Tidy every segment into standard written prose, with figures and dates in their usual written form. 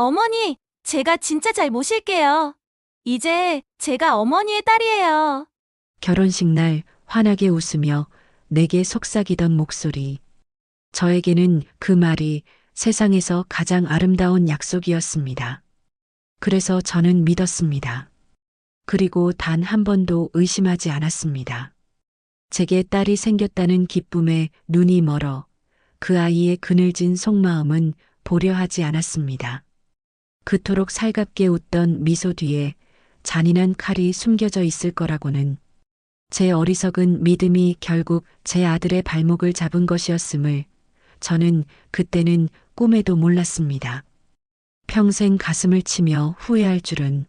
어머니, 제가 진짜 잘 모실게요. 이제 제가 어머니의 딸이에요. 결혼식 날 환하게 웃으며 내게 속삭이던 목소리. 저에게는 그 말이 세상에서 가장 아름다운 약속이었습니다. 그래서 저는 믿었습니다. 그리고 단 한 번도 의심하지 않았습니다. 제게 딸이 생겼다는 기쁨에 눈이 멀어 그 아이의 그늘진 속마음은 보려 하지 않았습니다. 그토록 살갑게 웃던 미소 뒤에 잔인한 칼이 숨겨져 있을 거라고는 제 어리석은 믿음이 결국 제 아들의 발목을 잡은 것이었음을 저는 그때는 꿈에도 몰랐습니다. 평생 가슴을 치며 후회할 줄은.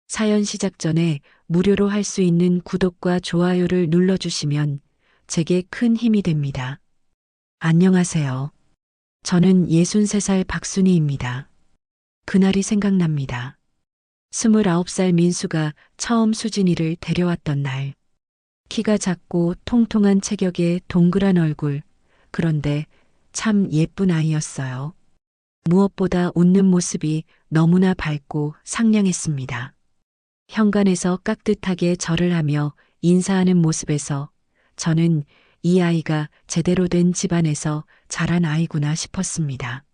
사연 시작 전에 무료로 할 수 있는 구독과 좋아요를 눌러주시면 제게 큰 힘이 됩니다. 안녕하세요. 저는 63살 박순희입니다. 그날이 생각납니다. 29살 민수가 처음 수진이를 데려왔던 날. 키가 작고 통통한 체격에 동그란 얼굴, 그런데 참 예쁜 아이였어요. 무엇보다 웃는 모습이 너무나 밝고 상냥했습니다. 현관에서 깍듯하게 절을 하며 인사하는 모습에서 저는 이 아이가 제대로 된 집안에서 자란 아이구나 싶었습니다.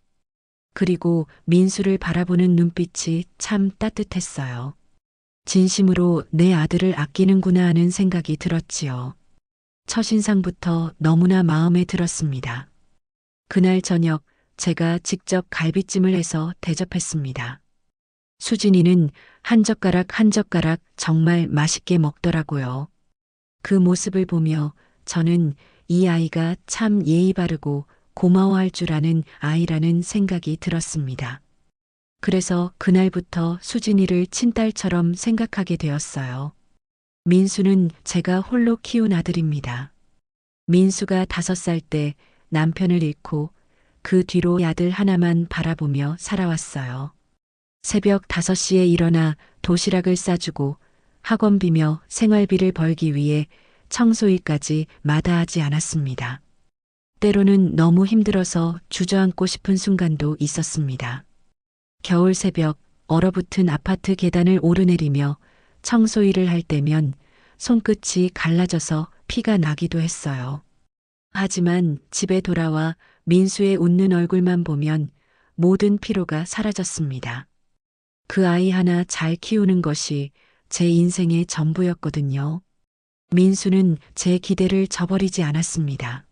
그리고 민수를 바라보는 눈빛이 참 따뜻했어요. 진심으로 내 아들을 아끼는구나 하는 생각이 들었지요. 첫인상부터 너무나 마음에 들었습니다. 그날 저녁 제가 직접 갈비찜을 해서 대접했습니다. 수진이는 한 젓가락 한 젓가락 정말 맛있게 먹더라고요. 그 모습을 보며 저는 이 아이가 참 예의 바르고 고마워할 줄 아는 아이라는 생각이 들었습니다. 그래서 그날부터 수진이를 친딸처럼 생각하게 되었어요. 민수는 제가 홀로 키운 아들입니다. 민수가 5살 때 남편을 잃고 그 뒤로 아들 하나만 바라보며 살아왔어요. 새벽 5시에 일어나 도시락을 싸주고 학원비며 생활비를 벌기 위해 청소일까지 마다하지 않았습니다. 때로는 너무 힘들어서 주저앉고 싶은 순간도 있었습니다. 겨울 새벽 얼어붙은 아파트 계단을 오르내리며 청소일을 할 때면 손끝이 갈라져서 피가 나기도 했어요. 하지만 집에 돌아와 민수의 웃는 얼굴만 보면 모든 피로가 사라졌습니다. 그 아이 하나 잘 키우는 것이 제 인생의 전부였거든요. 민수는 제 기대를 저버리지 않았습니다.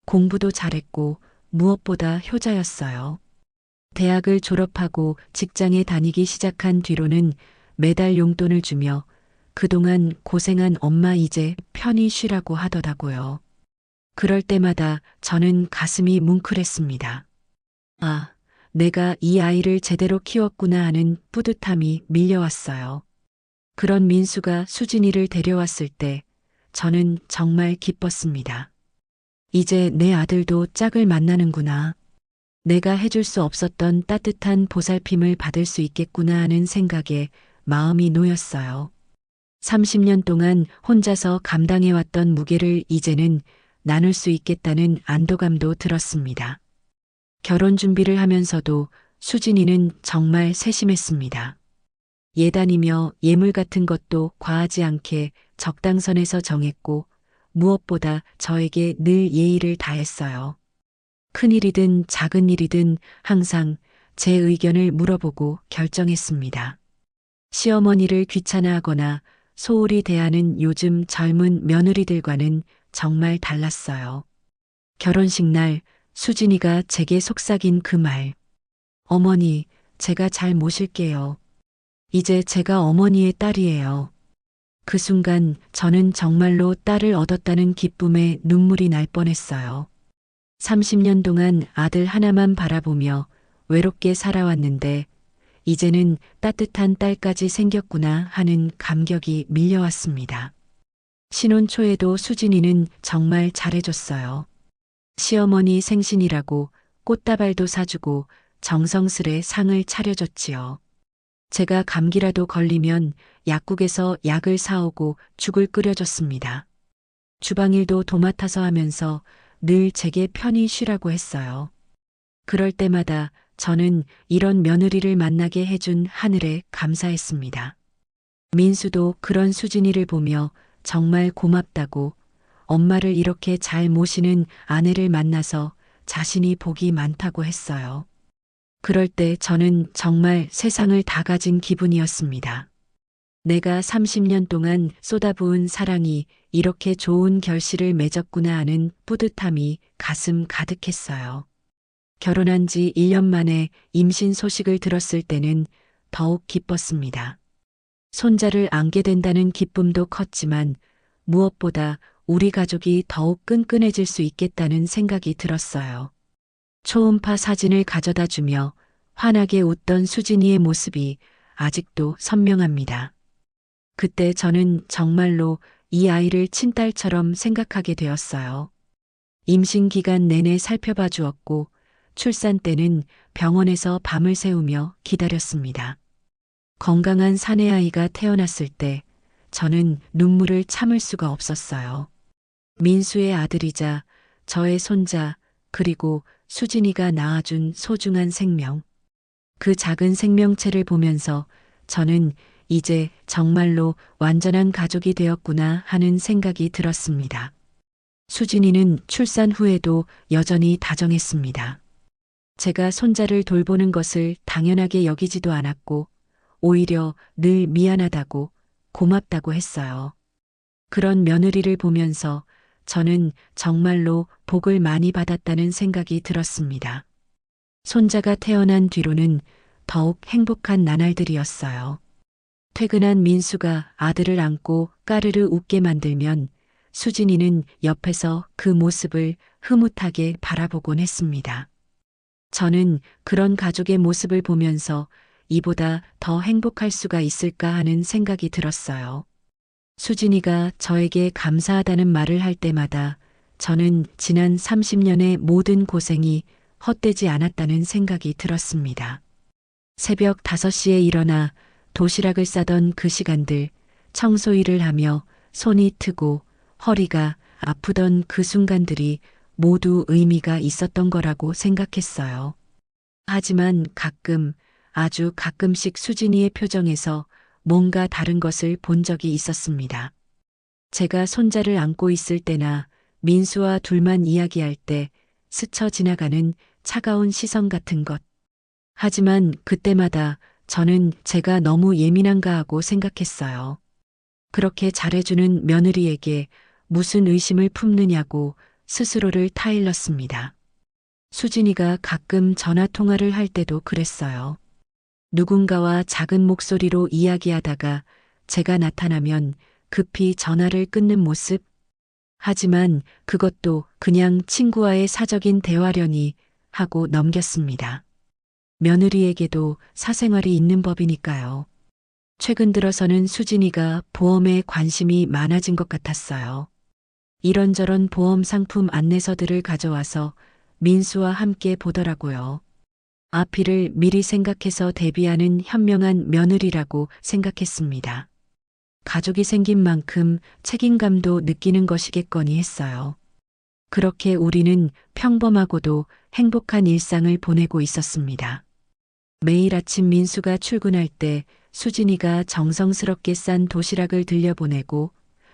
공부도 잘했고 무엇보다 효자였어요. 대학을 졸업하고 직장에 다니기 시작한 뒤로는 매달 용돈을 주며 그동안 고생한 엄마 이제 편히 쉬라고 하더라고요. 그럴 때마다 저는 가슴이 뭉클했습니다. 아, 내가 이 아이를 제대로 키웠구나 하는 뿌듯함이 밀려왔어요. 그런 민수가 수진이를 데려왔을 때 저는 정말 기뻤습니다. 이제 내 아들도 짝을 만나는구나. 내가 해줄 수 없었던 따뜻한 보살핌을 받을 수 있겠구나 하는 생각에 마음이 놓였어요. 30년 동안 혼자서 감당해왔던 무게를 이제는 나눌 수 있겠다는 안도감도 들었습니다. 결혼 준비를 하면서도 수진이는 정말 세심했습니다. 예단이며 예물 같은 것도 과하지 않게 적당선에서 정했고 무엇보다 저에게 늘 예의를 다했어요. 큰일이든 작은 일이든 항상 제 의견을 물어보고 결정했습니다. 시어머니를 귀찮아하거나 소홀히 대하는 요즘 젊은 며느리들과는 정말 달랐어요. 결혼식 날 수진이가 제게 속삭인 그 말. 어머니, 제가 잘 모실게요. 이제 제가 어머니의 딸이에요. 그 순간 저는 정말로 딸을 얻었다는 기쁨에 눈물이 날 뻔했어요. 30년 동안 아들 하나만 바라보며 외롭게 살아왔는데 이제는 따뜻한 딸까지 생겼구나 하는 감격이 밀려왔습니다. 신혼 초에도 수진이는 정말 잘해줬어요. 시어머니 생신이라고 꽃다발도 사주고 정성스레 상을 차려줬지요. 제가 감기라도 걸리면 약국에서 약을 사오고 죽을 끓여줬습니다. 주방일도 도맡아서 하면서 늘 제게 편히 쉬라고 했어요. 그럴 때마다 저는 이런 며느리를 만나게 해준 하늘에 감사했습니다. 민수도 그런 수진이를 보며 정말 고맙다고, 엄마를 이렇게 잘 모시는 아내를 만나서 자신이 복이 많다고 했어요. 그럴 때 저는 정말 세상을 다 가진 기분이었습니다. 내가 30년 동안 쏟아부은 사랑이 이렇게 좋은 결실을 맺었구나 하는 뿌듯함이 가슴 가득했어요. 결혼한 지 1년 만에 임신 소식을 들었을 때는 더욱 기뻤습니다. 손자를 안게 된다는 기쁨도 컸지만 무엇보다 우리 가족이 더욱 끈끈해질 수 있겠다는 생각이 들었어요. 초음파 사진을 가져다 주며 환하게 웃던 수진이의 모습이 아직도 선명합니다. 그때 저는 정말로 이 아이를 친딸처럼 생각하게 되었어요. 임신 기간 내내 살펴봐 주었고 출산 때는 병원에서 밤을 새우며 기다렸습니다. 건강한 사내아이가 태어났을 때 저는 눈물을 참을 수가 없었어요. 민수의 아들이자 저의 손자 그리고 수진이가 낳아준 소중한 생명. 그 작은 생명체를 보면서 저는 이제 정말로 완전한 가족이 되었구나 하는 생각이 들었습니다. 수진이는 출산 후에도 여전히 다정했습니다. 제가 손자를 돌보는 것을 당연하게 여기지도 않았고 오히려 늘 미안하다고 고맙다고 했어요. 그런 며느리를 보면서 저는 정말로 복을 많이 받았다는 생각이 들었습니다. 손자가 태어난 뒤로는 더욱 행복한 나날들이었어요. 퇴근한 민수가 아들을 안고 까르르 웃게 만들면 수진이는 옆에서 그 모습을 흐뭇하게 바라보곤 했습니다. 저는 그런 가족의 모습을 보면서 이보다 더 행복할 수가 있을까 하는 생각이 들었어요. 수진이가 저에게 감사하다는 말을 할 때마다 저는 지난 30년의 모든 고생이 헛되지 않았다는 생각이 들었습니다. 새벽 5시에 일어나 도시락을 싸던 그 시간들, 청소일을 하며 손이 트고 허리가 아프던 그 순간들이 모두 의미가 있었던 거라고 생각했어요. 하지만 가끔, 아주 가끔씩 수진이의 표정에서 뭔가 다른 것을 본 적이 있었습니다. 제가 손자를 안고 있을 때나 민수와 둘만 이야기할 때 스쳐 지나가는 차가운 시선 같은 것. 하지만 그때마다 저는 제가 너무 예민한가 하고 생각했어요. 그렇게 잘해주는 며느리에게 무슨 의심을 품느냐고 스스로를 타일렀습니다. 수진이가 가끔 전화 통화를 할 때도 그랬어요. 누군가와 작은 목소리로 이야기하다가 제가 나타나면 급히 전화를 끊는 모습. 하지만 그것도 그냥 친구와의 사적인 대화려니 하고 넘겼습니다. 며느리에게도 사생활이 있는 법이니까요. 최근 들어서는 수진이가 보험에 관심이 많아진 것 같았어요. 이런저런 보험 상품 안내서들을 가져와서 민수와 함께 보더라고요. 앞일을 미리 생각해서 대비하는 현명한 며느리라고 생각했습니다. 가족이 생긴 만큼 책임감도 느끼는 것이겠거니 했어요. 그렇게 우리는 평범하고도 행복한 일상을 보내고 있었습니다. 매일 아침 민수가 출근할 때 수진이가 정성스럽게 싼 도시락을 들려보내고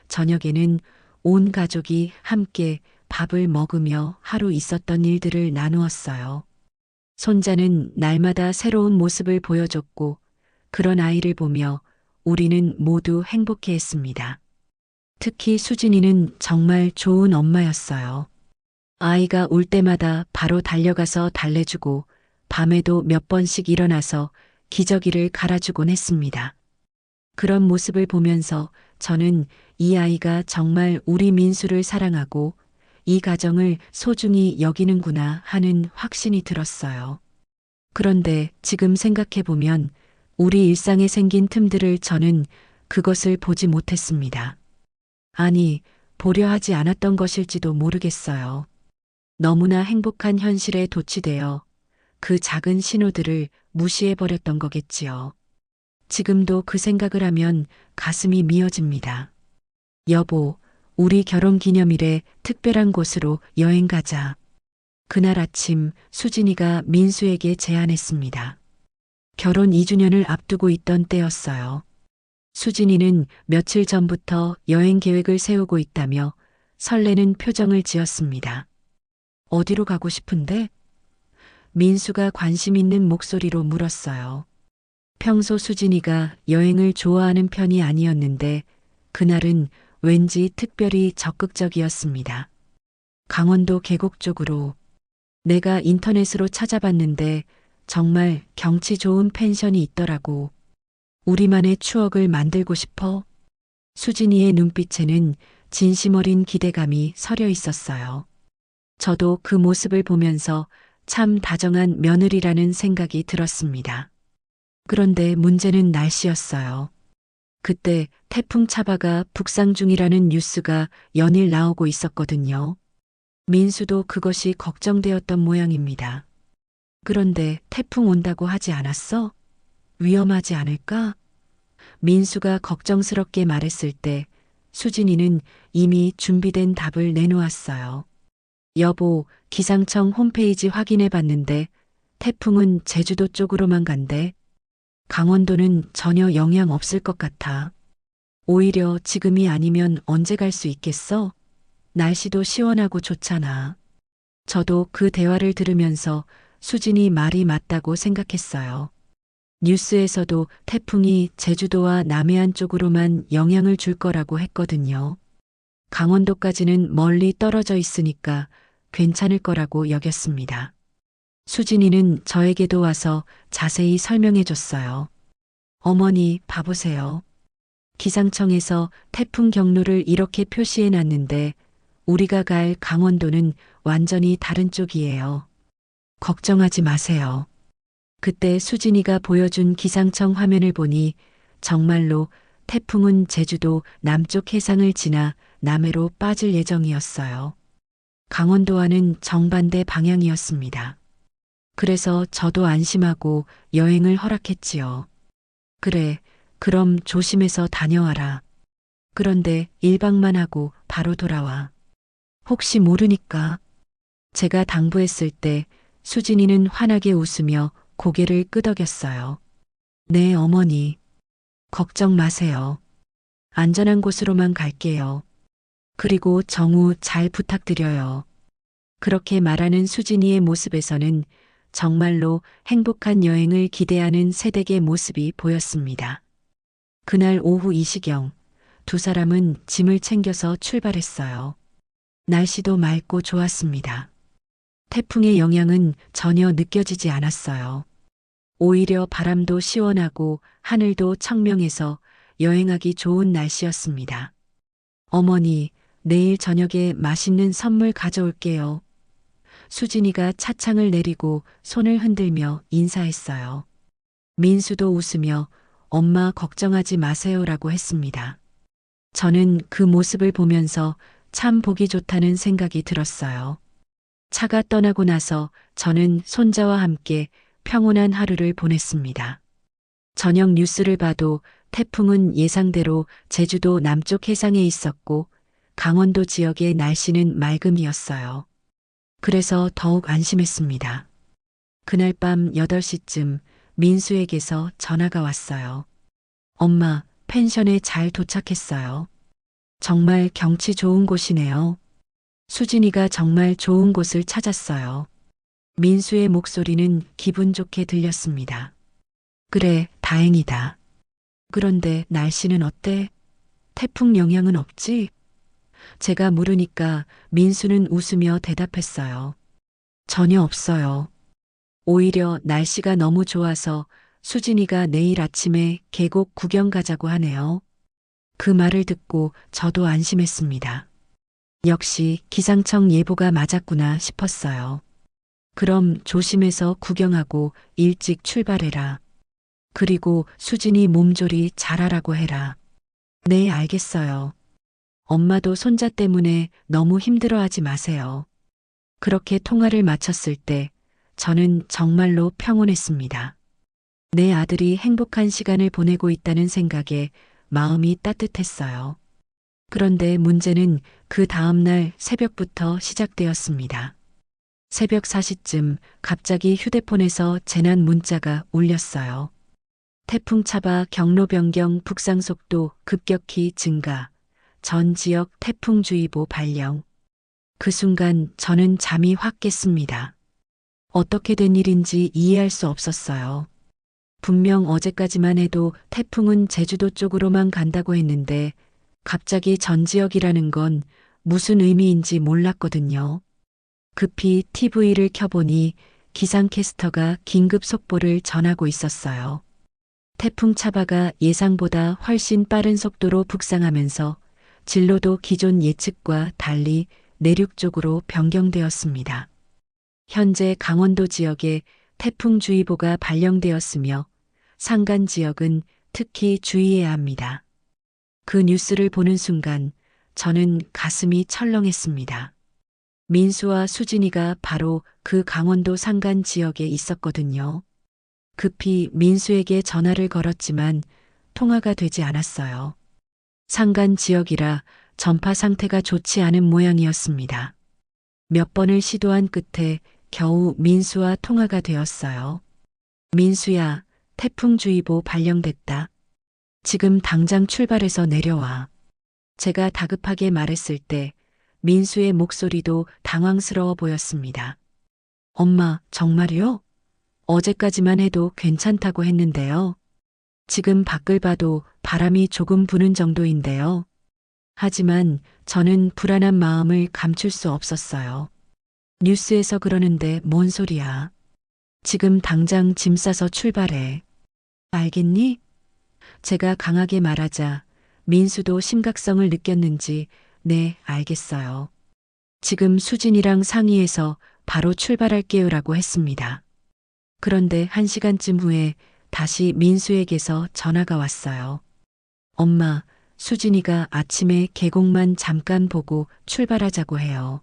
저녁에는 온 가족이 함께 밥을 먹으며 하루 있었던 일들을 나누었어요. 손자는 날마다 새로운 모습을 보여줬고 그런 아이를 보며 우리는 모두 행복해했습니다. 특히 수진이는 정말 좋은 엄마였어요. 아이가 울 때마다 바로 달려가서 달래주고 밤에도 몇 번씩 일어나서 기저귀를 갈아주곤 했습니다. 그런 모습을 보면서 저는 이 아이가 정말 우리 민수를 사랑하고 이 가정을 소중히 여기는구나 하는 확신이 들었어요. 그런데 지금 생각해보면 우리 일상에 생긴 틈들을 저는 그것을 보지 못했습니다. 아니, 보려 하지 않았던 것일지도 모르겠어요. 너무나 행복한 현실에 도취되어 그 작은 신호들을 무시해버렸던 거겠지요. 지금도 그 생각을 하면 가슴이 미어집니다. 여보, 우리 결혼 기념일에 특별한 곳으로 여행 가자. 그날 아침 수진이가 민수에게 제안했습니다. 결혼 2주년을 앞두고 있던 때였어요. 수진이는 며칠 전부터 여행 계획을 세우고 있다며 설레는 표정을 지었습니다. 어디로 가고 싶은데? 민수가 관심 있는 목소리로 물었어요. 평소 수진이가 여행을 좋아하는 편이 아니었는데 그날은 왠지 특별히 적극적이었습니다. 강원도 계곡 쪽으로. 내가 인터넷으로 찾아봤는데 정말 경치 좋은 펜션이 있더라고. 우리만의 추억을 만들고 싶어. 수진이의 눈빛에는 진심 어린 기대감이 서려 있었어요. 저도 그 모습을 보면서 참 다정한 며느리라는 생각이 들었습니다. 그런데 문제는 날씨였어요. 그때 태풍 차바가 북상 중이라는 뉴스가 연일 나오고 있었거든요. 민수도 그것이 걱정되었던 모양입니다. 그런데 태풍 온다고 하지 않았어? 위험하지 않을까? 민수가 걱정스럽게 말했을 때 수진이는 이미 준비된 답을 내놓았어요. 여보, 기상청 홈페이지 확인해 봤는데 태풍은 제주도 쪽으로만 간대. 강원도는 전혀 영향 없을 것 같아. 오히려 지금이 아니면 언제 갈 수 있겠어? 날씨도 시원하고 좋잖아. 저도 그 대화를 들으면서 수진이 말이 맞다고 생각했어요. 뉴스에서도 태풍이 제주도와 남해안 쪽으로만 영향을 줄 거라고 했거든요. 강원도까지는 멀리 떨어져 있으니까 괜찮을 거라고 여겼습니다. 수진이는 저에게도 와서 자세히 설명해 줬어요. 어머니, 봐보세요. 기상청에서 태풍 경로를 이렇게 표시해 놨는데 우리가 갈 강원도는 완전히 다른 쪽이에요. 걱정하지 마세요. 그때 수진이가 보여준 기상청 화면을 보니 정말로 태풍은 제주도 남쪽 해상을 지나 남해로 빠질 예정이었어요. 강원도와는 정반대 방향이었습니다. 그래서 저도 안심하고 여행을 허락했지요. 그래, 그럼 조심해서 다녀와라. 그런데 1박만 하고 바로 돌아와. 혹시 모르니까. 제가 당부했을 때 수진이는 환하게 웃으며 고개를 끄덕였어요. 네, 어머니. 걱정 마세요. 안전한 곳으로만 갈게요. 그리고 정우 잘 부탁드려요. 그렇게 말하는 수진이의 모습에서는 정말로 행복한 여행을 기대하는 새댁의 모습이 보였습니다. 그날 오후 2시경 두 사람은 짐을 챙겨서 출발했어요. 날씨도 맑고 좋았습니다. 태풍의 영향은 전혀 느껴지지 않았어요. 오히려 바람도 시원하고 하늘도 청명해서 여행하기 좋은 날씨였습니다. 어머니, 내일 저녁에 맛있는 선물 가져올게요. 수진이가 차창을 내리고 손을 흔들며 인사했어요. 민수도 웃으며 엄마 걱정하지 마세요라고 했습니다. 저는 그 모습을 보면서 참 보기 좋다는 생각이 들었어요. 차가 떠나고 나서 저는 손자와 함께 평온한 하루를 보냈습니다. 저녁 뉴스를 봐도 태풍은 예상대로 제주도 남쪽 해상에 있었고 강원도 지역의 날씨는 맑음이었어요. 그래서 더욱 안심했습니다. 그날 밤 8시쯤 민수에게서 전화가 왔어요. 엄마, 펜션에 잘 도착했어요. 정말 경치 좋은 곳이네요. 수진이가 정말 좋은 곳을 찾았어요. 민수의 목소리는 기분 좋게 들렸습니다. 그래, 다행이다. 그런데 날씨는 어때? 태풍 영향은 없지? 제가 물으니까 민수는 웃으며 대답했어요. 전혀 없어요. 오히려 날씨가 너무 좋아서 수진이가 내일 아침에 계곡 구경 가자고 하네요. 그 말을 듣고 저도 안심했습니다. 역시 기상청 예보가 맞았구나 싶었어요. 그럼 조심해서 구경하고 일찍 출발해라. 그리고 수진이 몸조리 잘하라고 해라. 네, 알겠어요. 엄마도 손자 때문에 너무 힘들어하지 마세요. 그렇게 통화를 마쳤을 때 저는 정말로 평온했습니다. 내 아들이 행복한 시간을 보내고 있다는 생각에 마음이 따뜻했어요. 그런데 문제는 그 다음날 새벽부터 시작되었습니다. 새벽 4시쯤 갑자기 휴대폰에서 재난 문자가 울렸어요. 태풍 차바 경로 변경 북상 속도 급격히 증가. 전 지역 태풍주의보 발령. 그 순간 저는 잠이 확 깼습니다. 어떻게 된 일인지 이해할 수 없었어요. 분명 어제까지만 해도 태풍은 제주도 쪽으로만 간다고 했는데 갑자기 전 지역이라는 건 무슨 의미인지 몰랐거든요. 급히 TV를 켜보니 기상캐스터가 긴급 속보를 전하고 있었어요. 태풍 차바가 예상보다 훨씬 빠른 속도로 북상하면서 진로도 기존 예측과 달리 내륙 쪽으로 변경되었습니다. 현재 강원도 지역에 태풍주의보가 발령되었으며 산간 지역은 특히 주의해야 합니다. 그 뉴스를 보는 순간 저는 가슴이 철렁했습니다. 민수와 수진이가 바로 그 강원도 산간 지역에 있었거든요. 급히 민수에게 전화를 걸었지만 통화가 되지 않았어요. 산간 지역이라 전파 상태가 좋지 않은 모양이었습니다. 몇 번을 시도한 끝에 겨우 민수와 통화가 되었어요. 민수야, 태풍주의보 발령됐다. 지금 당장 출발해서 내려와. 제가 다급하게 말했을 때 민수의 목소리도 당황스러워 보였습니다. 엄마, 정말요? 어제까지만 해도 괜찮다고 했는데요. 지금 밖을 봐도 바람이 조금 부는 정도인데요. 하지만 저는 불안한 마음을 감출 수 없었어요. 뉴스에서 그러는데 뭔 소리야. 지금 당장 짐 싸서 출발해. 알겠니? 제가 강하게 말하자 민수도 심각성을 느꼈는지 네, 알겠어요. 지금 수진이랑 상의해서 바로 출발할게요라고 했습니다. 그런데 1시간쯤 후에 다시 민수에게서 전화가 왔어요. 엄마, 수진이가 아침에 계곡만 잠깐 보고 출발하자고 해요.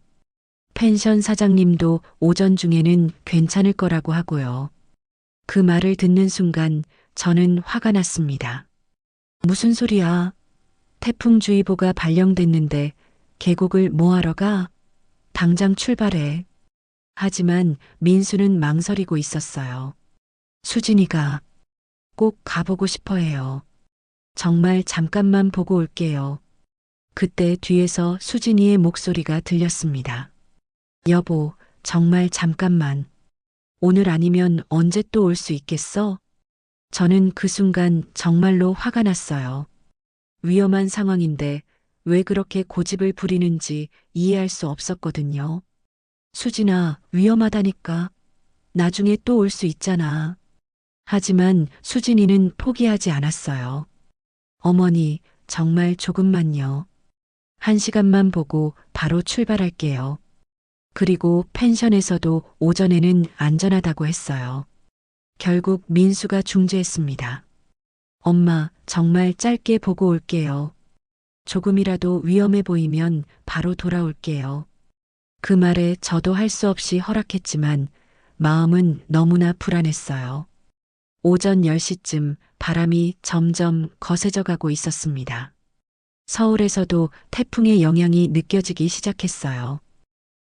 펜션 사장님도 오전 중에는 괜찮을 거라고 하고요. 그 말을 듣는 순간 저는 화가 났습니다. 무슨 소리야? 태풍주의보가 발령됐는데 계곡을 뭐하러 가? 당장 출발해. 하지만 민수는 망설이고 있었어요. 수진이가 꼭 가보고 싶어 해요. 정말 잠깐만 보고 올게요. 그때 뒤에서 수진이의 목소리가 들렸습니다. 여보, 정말 잠깐만. 오늘 아니면 언제 또 올 수 있겠어? 저는 그 순간 정말로 화가 났어요. 위험한 상황인데 왜 그렇게 고집을 부리는지 이해할 수 없었거든요. 수진아, 위험하다니까. 나중에 또 올 수 있잖아. 하지만 수진이는 포기하지 않았어요. 어머니, 정말 조금만요. 1시간만 보고 바로 출발할게요. 그리고 펜션에서도 오전에는 안전하다고 했어요. 결국 민수가 중재했습니다. 엄마, 정말 짧게 보고 올게요. 조금이라도 위험해 보이면 바로 돌아올게요. 그 말에 저도 할 수 없이 허락했지만 마음은 너무나 불안했어요. 오전 10시쯤 바람이 점점 거세져 가고 있었습니다. 서울에서도 태풍의 영향이 느껴지기 시작했어요.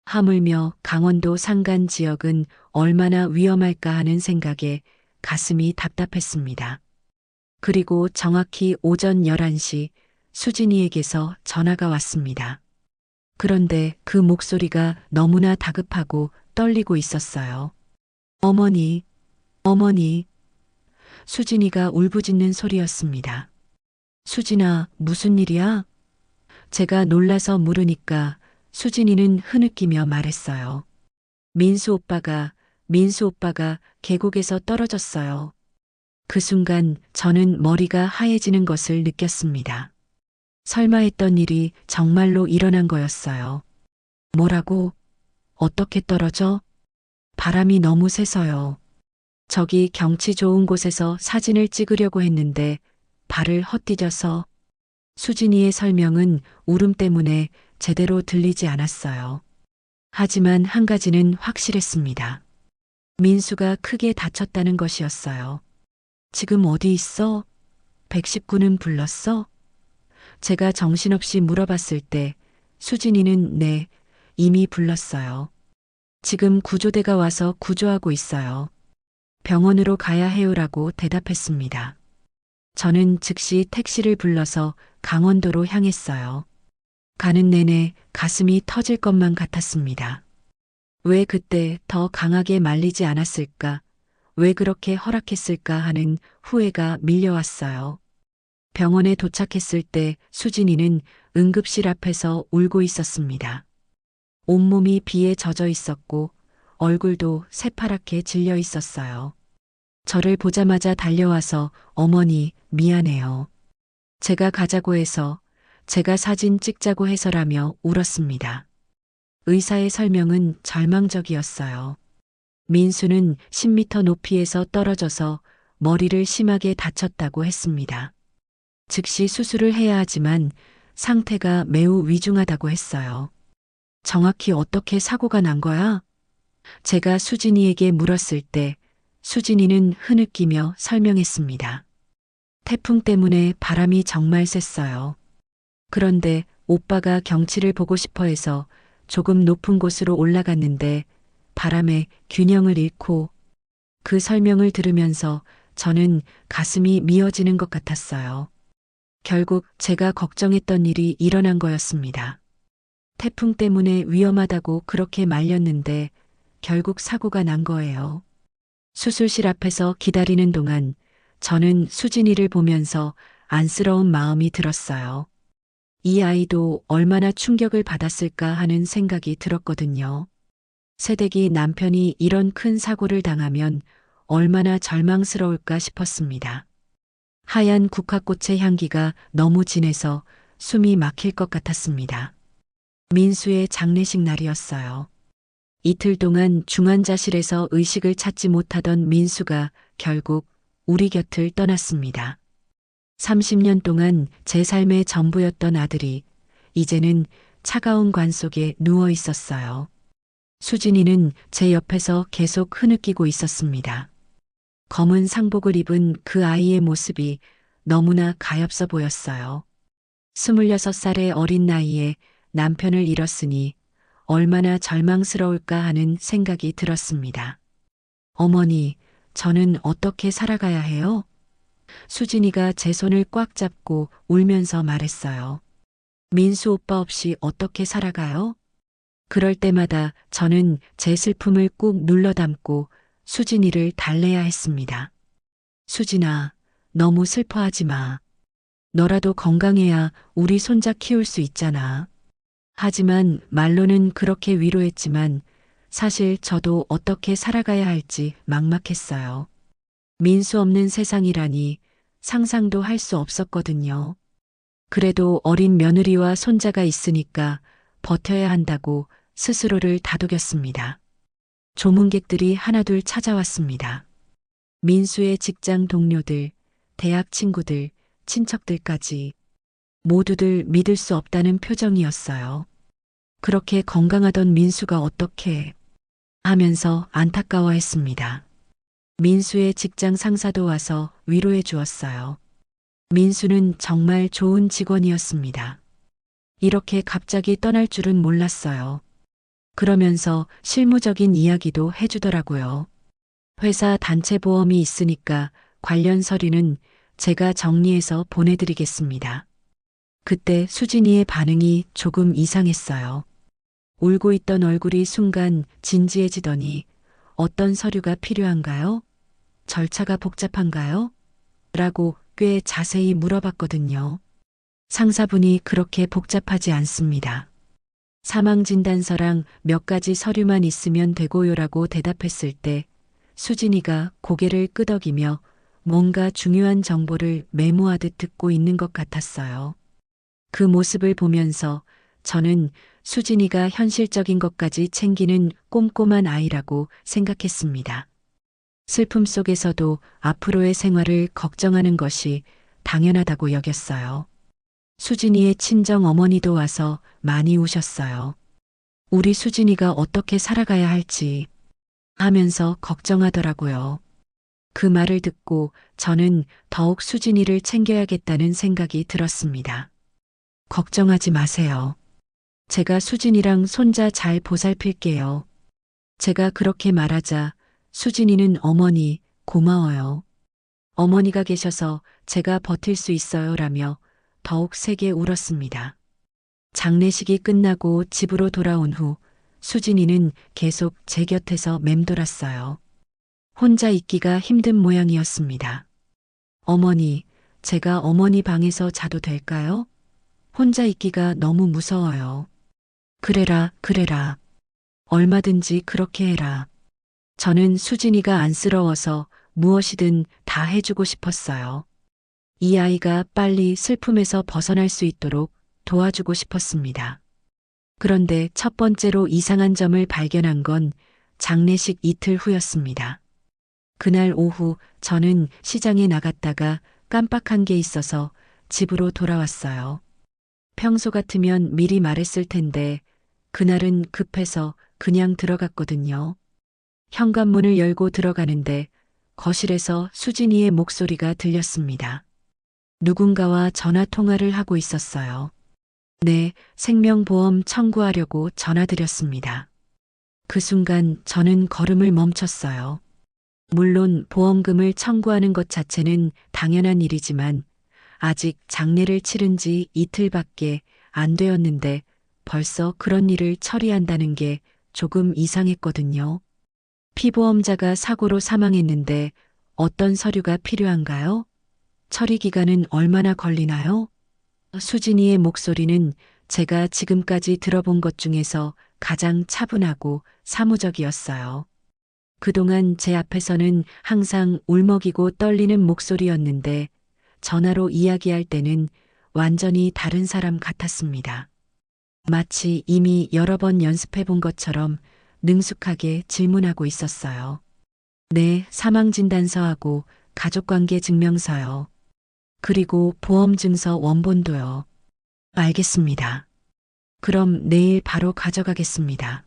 하물며 강원도 산간 지역은 얼마나 위험할까 하는 생각에 가슴이 답답했습니다. 그리고 정확히 오전 11시 수진이에게서 전화가 왔습니다. 그런데 그 목소리가 너무나 다급하고 떨리고 있었어요. 어머니, 어머니. 수진이가 울부짖는 소리였습니다. 수진아, 무슨 일이야? 제가 놀라서 물으니까 수진이는 흐느끼며 말했어요. 민수 오빠가 계곡에서 떨어졌어요. 그 순간 저는 머리가 하얘지는 것을 느꼈습니다. 설마 했던 일이 정말로 일어난 거였어요. 뭐라고? 어떻게 떨어져? 바람이 너무 세서요. 저기 경치 좋은 곳에서 사진을 찍으려고 했는데 발을 헛디뎌서. 수진이의 설명은 울음 때문에 제대로 들리지 않았어요. 하지만 한 가지는 확실했습니다. 민수가 크게 다쳤다는 것이었어요. 지금 어디 있어? 119는 불렀어? 제가 정신없이 물어봤을 때 수진이는 네, 이미 불렀어요. 지금 구조대가 와서 구조하고 있어요. 병원으로 가야 해요라고 대답했습니다. 저는 즉시 택시를 불러서 강원도로 향했어요. 가는 내내 가슴이 터질 것만 같았습니다. 왜 그때 더 강하게 말리지 않았을까? 왜 그렇게 허락했을까 하는 후회가 밀려왔어요. 병원에 도착했을 때 수진이는 응급실 앞에서 울고 있었습니다. 온몸이 비에 젖어 있었고 얼굴도 새파랗게 질려 있었어요. 저를 보자마자 달려와서 어머니 미안해요. 제가 가자고 해서, 제가 사진 찍자고 해서라며 울었습니다. 의사의 설명은 절망적이었어요. 민수는 10m 높이에서 떨어져서 머리를 심하게 다쳤다고 했습니다. 즉시 수술을 해야 하지만 상태가 매우 위중하다고 했어요. 정확히 어떻게 사고가 난 거야? 제가 수진이에게 물었을 때 수진이는 흐느끼며 설명했습니다. 태풍 때문에 바람이 정말 셌어요. 그런데 오빠가 경치를 보고 싶어 해서 조금 높은 곳으로 올라갔는데 바람에 균형을 잃고, 그 설명을 들으면서 저는 가슴이 미어지는 것 같았어요. 결국 제가 걱정했던 일이 일어난 거였습니다. 태풍 때문에 위험하다고 그렇게 말렸는데 결국 사고가 난 거예요. 수술실 앞에서 기다리는 동안 저는 수진이를 보면서 안쓰러운 마음이 들었어요. 이 아이도 얼마나 충격을 받았을까 하는 생각이 들었거든요. 새댁이 남편이 이런 큰 사고를 당하면 얼마나 절망스러울까 싶었습니다. 하얀 국화꽃의 향기가 너무 진해서 숨이 막힐 것 같았습니다. 민수의 장례식 날이었어요. 이틀 동안 중환자실에서 의식을 찾지 못하던 민수가 결국 우리 곁을 떠났습니다. 30년 동안 제 삶의 전부였던 아들이 이제는 차가운 관 속에 누워 있었어요. 수진이는 제 옆에서 계속 흐느끼고 있었습니다. 검은 상복을 입은 그 아이의 모습이 너무나 가엾어 보였어요. 26살의 어린 나이에 남편을 잃었으니 얼마나 절망스러울까 하는 생각이 들었습니다. 어머니, 저는 어떻게 살아가야 해요? 수진이가 제 손을 꽉 잡고 울면서 말했어요. 민수 오빠 없이 어떻게 살아가요? 그럴 때마다 저는 제 슬픔을 꾹 눌러 담고 수진이를 달래야 했습니다. 수진아, 너무 슬퍼하지 마. 너라도 건강해야 우리 손자 키울 수 있잖아. 하지만 말로는 그렇게 위로했지만 사실 저도 어떻게 살아가야 할지 막막했어요. 민수 없는 세상이라니 상상도 할 수 없었거든요. 그래도 어린 며느리와 손자가 있으니까 버텨야 한다고 스스로를 다독였습니다. 조문객들이 하나둘 찾아왔습니다. 민수의 직장 동료들, 대학 친구들, 친척들까지 모두들 믿을 수 없다는 표정이었어요. 그렇게 건강하던 민수가 어떻게 하면서 안타까워했습니다. 민수의 직장 상사도 와서 위로해 주었어요. 민수는 정말 좋은 직원이었습니다. 이렇게 갑자기 떠날 줄은 몰랐어요. 그러면서 실무적인 이야기도 해주더라고요. 회사 단체 보험이 있으니까 관련 서류는 제가 정리해서 보내드리겠습니다. 그때 수진이의 반응이 조금 이상했어요. 울고 있던 얼굴이 순간 진지해지더니 어떤 서류가 필요한가요? 절차가 복잡한가요? 라고 꽤 자세히 물어봤거든요. 상사분이 그렇게 복잡하지 않습니다. 사망진단서랑 몇 가지 서류만 있으면 되고요라고 대답했을 때 수진이가 고개를 끄덕이며 뭔가 중요한 정보를 메모하듯 듣고 있는 것 같았어요. 그 모습을 보면서 저는 수진이가 현실적인 것까지 챙기는 꼼꼼한 아이라고 생각했습니다. 슬픔 속에서도 앞으로의 생활을 걱정하는 것이 당연하다고 여겼어요. 수진이의 친정 어머니도 와서 많이 우셨어요. 우리 수진이가 어떻게 살아가야 할지 하면서 걱정하더라고요. 그 말을 듣고 저는 더욱 수진이를 챙겨야겠다는 생각이 들었습니다. 걱정하지 마세요. 제가 수진이랑 손자 잘 보살필게요. 제가 그렇게 말하자 수진이는 어머니 고마워요. 어머니가 계셔서 제가 버틸 수 있어요 라며 더욱 세게 울었습니다. 장례식이 끝나고 집으로 돌아온 후 수진이는 계속 제 곁에서 맴돌았어요. 혼자 있기가 힘든 모양이었습니다. 어머니, 제가 어머니 방에서 자도 될까요? 혼자 있기가 너무 무서워요. 그래라, 그래라. 얼마든지 그렇게 해라. 저는 수진이가 안쓰러워서 무엇이든 다 해주고 싶었어요. 이 아이가 빨리 슬픔에서 벗어날 수 있도록 도와주고 싶었습니다. 그런데 첫 번째로 이상한 점을 발견한 건 장례식 이틀 후였습니다. 그날 오후 저는 시장에 나갔다가 깜빡한 게 있어서 집으로 돌아왔어요. 평소 같으면 미리 말했을 텐데 그날은 급해서 그냥 들어갔거든요. 현관문을 열고 들어가는데 거실에서 수진이의 목소리가 들렸습니다. 누군가와 전화 통화를 하고 있었어요. 네, 생명보험 청구하려고 전화드렸습니다. 그 순간 저는 걸음을 멈췄어요. 물론 보험금을 청구하는 것 자체는 당연한 일이지만 아직 장례를 치른 지 이틀밖에 안 되었는데 벌써 그런 일을 처리한다는 게 조금 이상했거든요. 피보험자가 사고로 사망했는데 어떤 서류가 필요한가요? 처리 기간은 얼마나 걸리나요? 수진이의 목소리는 제가 지금까지 들어본 것 중에서 가장 차분하고 사무적이었어요. 그동안 제 앞에서는 항상 울먹이고 떨리는 목소리였는데 전화로 이야기할 때는 완전히 다른 사람 같았습니다. 마치 이미 여러 번 연습해 본 것처럼 능숙하게 질문하고 있었어요. 네, 사망진단서하고 가족관계 증명서요. 그리고 보험증서 원본도요. 알겠습니다. 그럼 내일 바로 가져가겠습니다.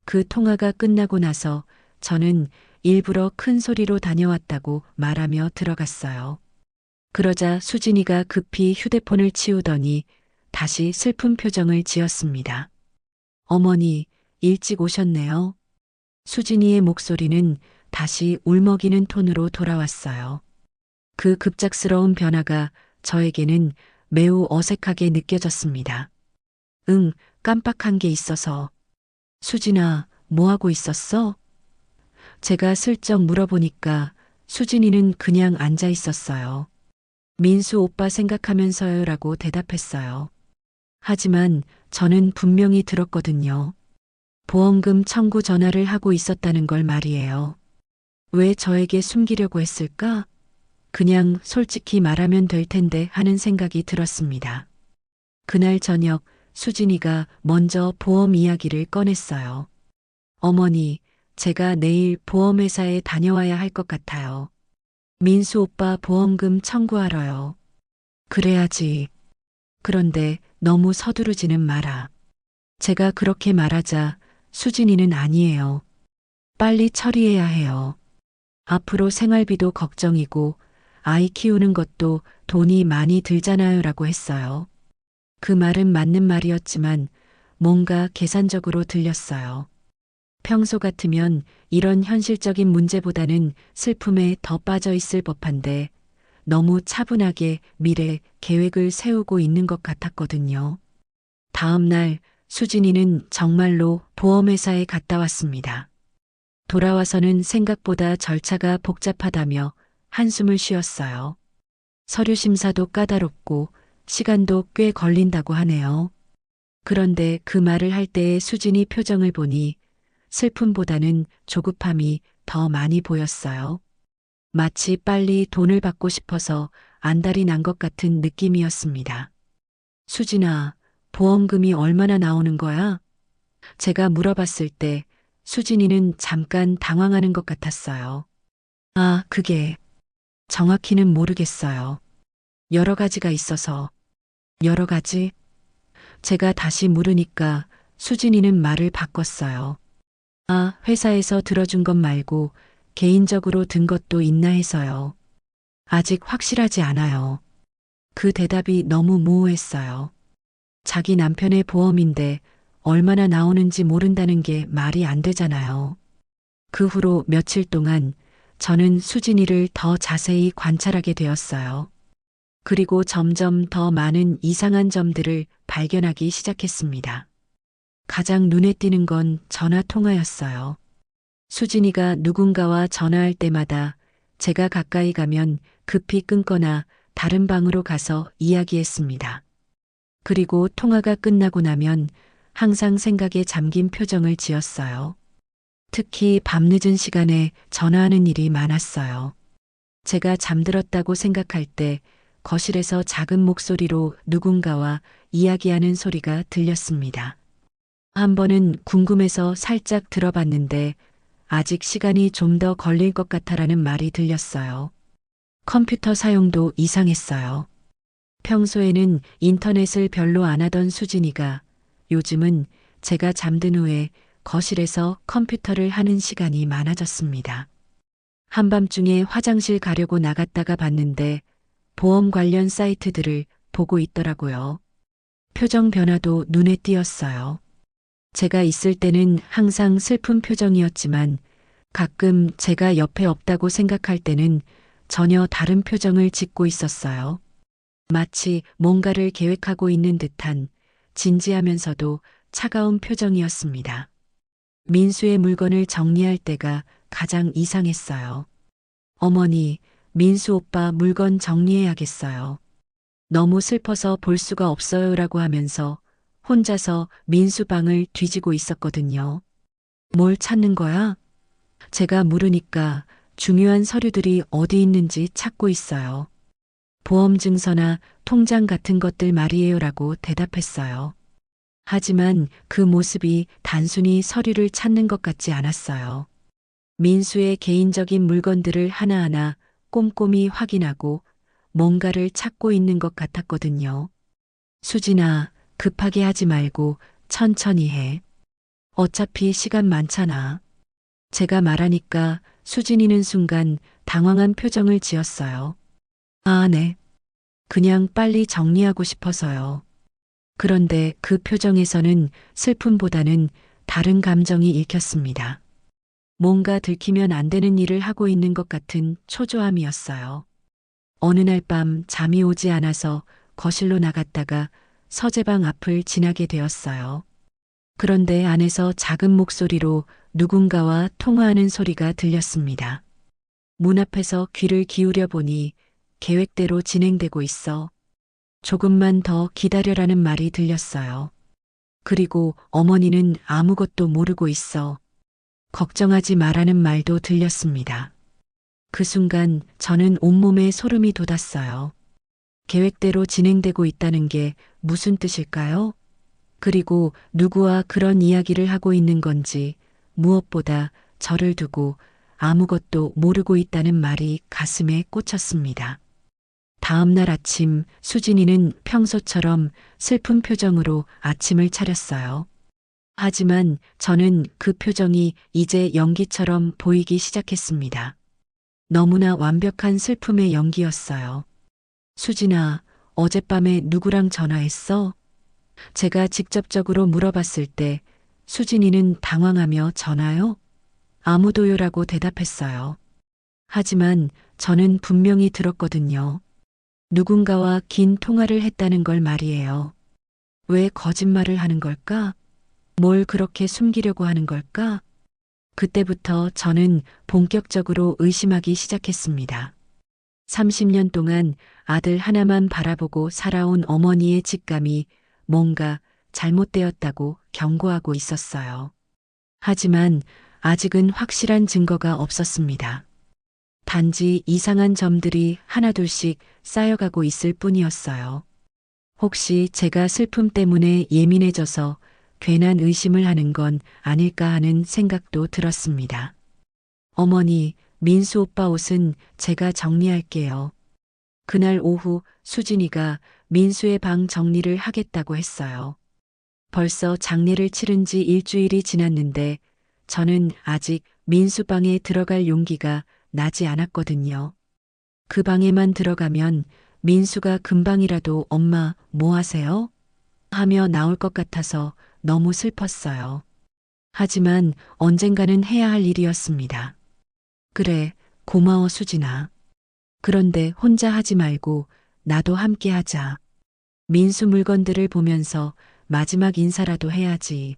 그 통화가 끝나고 나서 저는 일부러 큰 소리로 다녀왔다고 말하며 들어갔어요. 그러자 수진이가 급히 휴대폰을 치우더니 다시 슬픈 표정을 지었습니다. 어머니, 일찍 오셨네요. 수진이의 목소리는 다시 울먹이는 톤으로 돌아왔어요. 그 급작스러운 변화가 저에게는 매우 어색하게 느껴졌습니다. 응, 깜빡한 게 있어서. 수진아, 뭐 하고 있었어? 제가 슬쩍 물어보니까 수진이는 그냥 앉아 있었어요. 민수 오빠 생각하면서요 라고 대답했어요. 하지만 저는 분명히 들었거든요. 보험금 청구 전화를 하고 있었다는 걸 말이에요. 왜 저에게 숨기려고 했을까? 그냥 솔직히 말하면 될 텐데 하는 생각이 들었습니다. 그날 저녁 수진이가 먼저 보험 이야기를 꺼냈어요. 어머니, 제가 내일 보험회사에 다녀와야 할 것 같아요. 민수 오빠 보험금 청구하러요. 그래야지. 그런데 너무 서두르지는 마라. 제가 그렇게 말하자 수진이는 아니에요. 빨리 처리해야 해요. 앞으로 생활비도 걱정이고 아이 키우는 것도 돈이 많이 들잖아요 라고 했어요. 그 말은 맞는 말이었지만 뭔가 계산적으로 들렸어요. 평소 같으면 이런 현실적인 문제보다는 슬픔에 더 빠져 있을 법한데 너무 차분하게 미래 계획을 세우고 있는 것 같았거든요. 다음 날 수진이는 정말로 보험회사에 갔다 왔습니다. 돌아와서는 생각보다 절차가 복잡하다며 한숨을 쉬었어요. 서류 심사도 까다롭고 시간도 꽤 걸린다고 하네요. 그런데 그 말을 할 때의 수진이 표정을 보니 슬픔보다는 조급함이 더 많이 보였어요. 마치 빨리 돈을 받고 싶어서 안달이 난 것 같은 느낌이었습니다. 수진아, 보험금이 얼마나 나오는 거야? 제가 물어봤을 때 수진이는 잠깐 당황하는 것 같았어요. 아, 그게 정확히는 모르겠어요. 여러 가지가 있어서. 여러 가지? 제가 다시 물으니까 수진이는 말을 바꿨어요. 아, 회사에서 들어준 것 말고 개인적으로 든 것도 있나 해서요. 아직 확실하지 않아요. 그 대답이 너무 모호했어요. 자기 남편의 보험인데 얼마나 나오는지 모른다는 게 말이 안 되잖아요. 그 후로 며칠 동안 저는 수진이를 더 자세히 관찰하게 되었어요. 그리고 점점 더 많은 이상한 점들을 발견하기 시작했습니다. 가장 눈에 띄는 건 전화 통화였어요. 수진이가 누군가와 전화할 때마다 제가 가까이 가면 급히 끊거나 다른 방으로 가서 이야기했습니다. 그리고 통화가 끝나고 나면 항상 생각에 잠긴 표정을 지었어요. 특히 밤늦은 시간에 전화하는 일이 많았어요. 제가 잠들었다고 생각할 때 거실에서 작은 목소리로 누군가와 이야기하는 소리가 들렸습니다. 한 번은 궁금해서 살짝 들어봤는데 아직 시간이 좀 더 걸릴 것 같아라는 말이 들렸어요. 컴퓨터 사용도 이상했어요. 평소에는 인터넷을 별로 안 하던 수진이가 요즘은 제가 잠든 후에 거실에서 컴퓨터를 하는 시간이 많아졌습니다. 한밤중에 화장실 가려고 나갔다가 봤는데 보험 관련 사이트들을 보고 있더라고요. 표정 변화도 눈에 띄었어요. 제가 있을 때는 항상 슬픈 표정이었지만 가끔 제가 옆에 없다고 생각할 때는 전혀 다른 표정을 짓고 있었어요. 마치 뭔가를 계획하고 있는 듯한 진지하면서도 차가운 표정이었습니다. 민수의 물건을 정리할 때가 가장 이상했어요. 어머니, 민수 오빠 물건 정리해야겠어요. 너무 슬퍼서 볼 수가 없어요라고 하면서 혼자서 민수 방을 뒤지고 있었거든요. 뭘 찾는 거야? 제가 물으니까 중요한 서류들이 어디 있는지 찾고 있어요. 보험 증서나 통장 같은 것들 말이에요라고 대답했어요. 하지만 그 모습이 단순히 서류를 찾는 것 같지 않았어요. 민수의 개인적인 물건들을 하나하나 꼼꼼히 확인하고 뭔가를 찾고 있는 것 같았거든요. 수진아, 급하게 하지 말고 천천히 해. 어차피 시간 많잖아. 제가 말하니까 수진이는 순간 당황한 표정을 지었어요. 아, 네. 그냥 빨리 정리하고 싶어서요. 그런데 그 표정에서는 슬픔보다는 다른 감정이 읽혔습니다. 뭔가 들키면 안 되는 일을 하고 있는 것 같은 초조함이었어요. 어느 날 밤 잠이 오지 않아서 거실로 나갔다가 서재방 앞을 지나게 되었어요. 그런데 안에서 작은 목소리로 누군가와 통화하는 소리가 들렸습니다. 문 앞에서 귀를 기울여 보니 계획대로 진행되고 있어. 조금만 더 기다려라는 말이 들렸어요. 그리고 어머니는 아무것도 모르고 있어. 걱정하지 마라는 말도 들렸습니다. 그 순간 저는 온몸에 소름이 돋았어요. 계획대로 진행되고 있다는 게 무슨 뜻일까요? 그리고 누구와 그런 이야기를 하고 있는 건지 무엇보다 저를 두고 아무것도 모르고 있다는 말이 가슴에 꽂혔습니다. 다음 날 아침 수진이는 평소처럼 슬픈 표정으로 아침을 차렸어요. 하지만 저는 그 표정이 이제 연기처럼 보이기 시작했습니다. 너무나 완벽한 슬픔의 연기였어요. 수진아, 어젯밤에 누구랑 전화했어? 제가 직접적으로 물어봤을 때 수진이는 당황하며 전화요? 아무도요라고 대답했어요. 하지만 저는 분명히 들었거든요. 누군가와 긴 통화를 했다는 걸 말이에요. 왜 거짓말을 하는 걸까? 뭘 그렇게 숨기려고 하는 걸까? 그때부터 저는 본격적으로 의심하기 시작했습니다. 30년 동안 아들 하나만 바라보고 살아온 어머니의 직감이 뭔가 잘못되었다고 경고하고 있었어요. 하지만 아직은 확실한 증거가 없었습니다. 단지 이상한 점들이 하나둘씩 쌓여가고 있을 뿐이었어요. 혹시 제가 슬픔 때문에 예민해져서 괜한 의심을 하는 건 아닐까 하는 생각도 들었습니다. 어머니, 민수 오빠 옷은 제가 정리할게요. 그날 오후 수진이가 민수의 방 정리를 하겠다고 했어요. 벌써 장례를 치른 지 일주일이 지났는데 저는 아직 민수 방에 들어갈 용기가 나지 않았거든요. 그 방에만 들어가면 민수가 금방이라도 엄마 뭐 하세요? 하며 나올 것 같아서 너무 슬펐어요. 하지만 언젠가는 해야 할 일이었습니다. 그래, 고마워 수진아. 그런데 혼자 하지 말고 나도 함께 하자. 민수 물건들을 보면서 마지막 인사라도 해야지.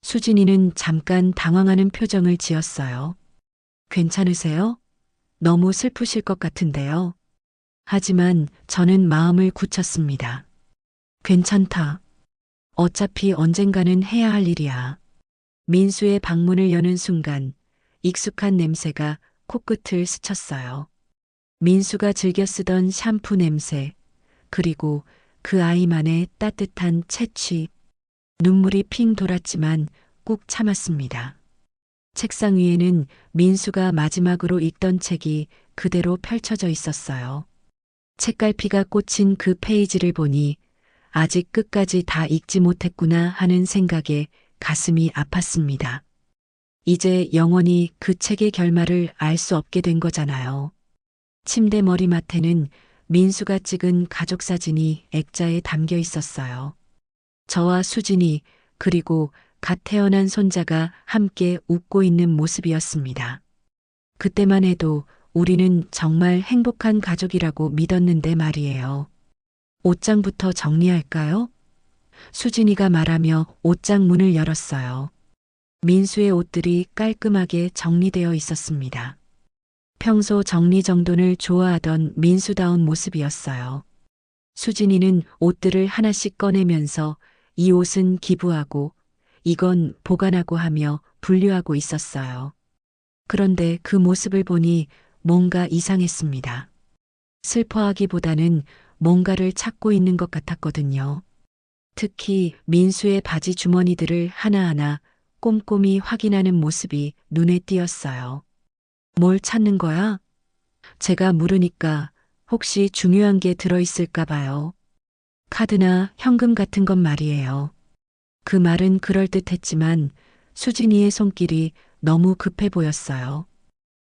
수진이는 잠깐 당황하는 표정을 지었어요. 괜찮으세요? 너무 슬프실 것 같은데요. 하지만 저는 마음을 굳혔습니다. 괜찮다. 어차피 언젠가는 해야 할 일이야. 민수의 방문을 여는 순간 익숙한 냄새가 코끝을 스쳤어요. 민수가 즐겨 쓰던 샴푸 냄새, 그리고 그 아이만의 따뜻한 채취. 눈물이 핑 돌았지만 꾹 참았습니다. 책상 위에는 민수가 마지막으로 읽던 책이 그대로 펼쳐져 있었어요. 책갈피가 꽂힌 그 페이지를 보니 아직 끝까지 다 읽지 못했구나 하는 생각에 가슴이 아팠습니다. 이제 영원히 그 책의 결말을 알 수 없게 된 거잖아요. 침대 머리맡에는 민수가 찍은 가족 사진이 액자에 담겨 있었어요. 저와 수진이 그리고 갓 태어난 손자가 함께 웃고 있는 모습이었습니다. 그때만 해도 우리는 정말 행복한 가족이라고 믿었는데 말이에요. 옷장부터 정리할까요? 수진이가 말하며 옷장 문을 열었어요. 민수의 옷들이 깔끔하게 정리되어 있었습니다. 평소 정리정돈을 좋아하던 민수다운 모습이었어요. 수진이는 옷들을 하나씩 꺼내면서 이 옷은 기부하고 이건 보관하고 하며 분류하고 있었어요. 그런데 그 모습을 보니 뭔가 이상했습니다. 슬퍼하기보다는 뭔가를 찾고 있는 것 같았거든요. 특히 민수의 바지 주머니들을 하나하나 꼼꼼히 확인하는 모습이 눈에 띄었어요. 뭘 찾는 거야? 제가 물으니까 혹시 중요한 게 들어있을까 봐요. 카드나 현금 같은 건 말이에요. 그 말은 그럴듯했지만 수진이의 손길이 너무 급해 보였어요.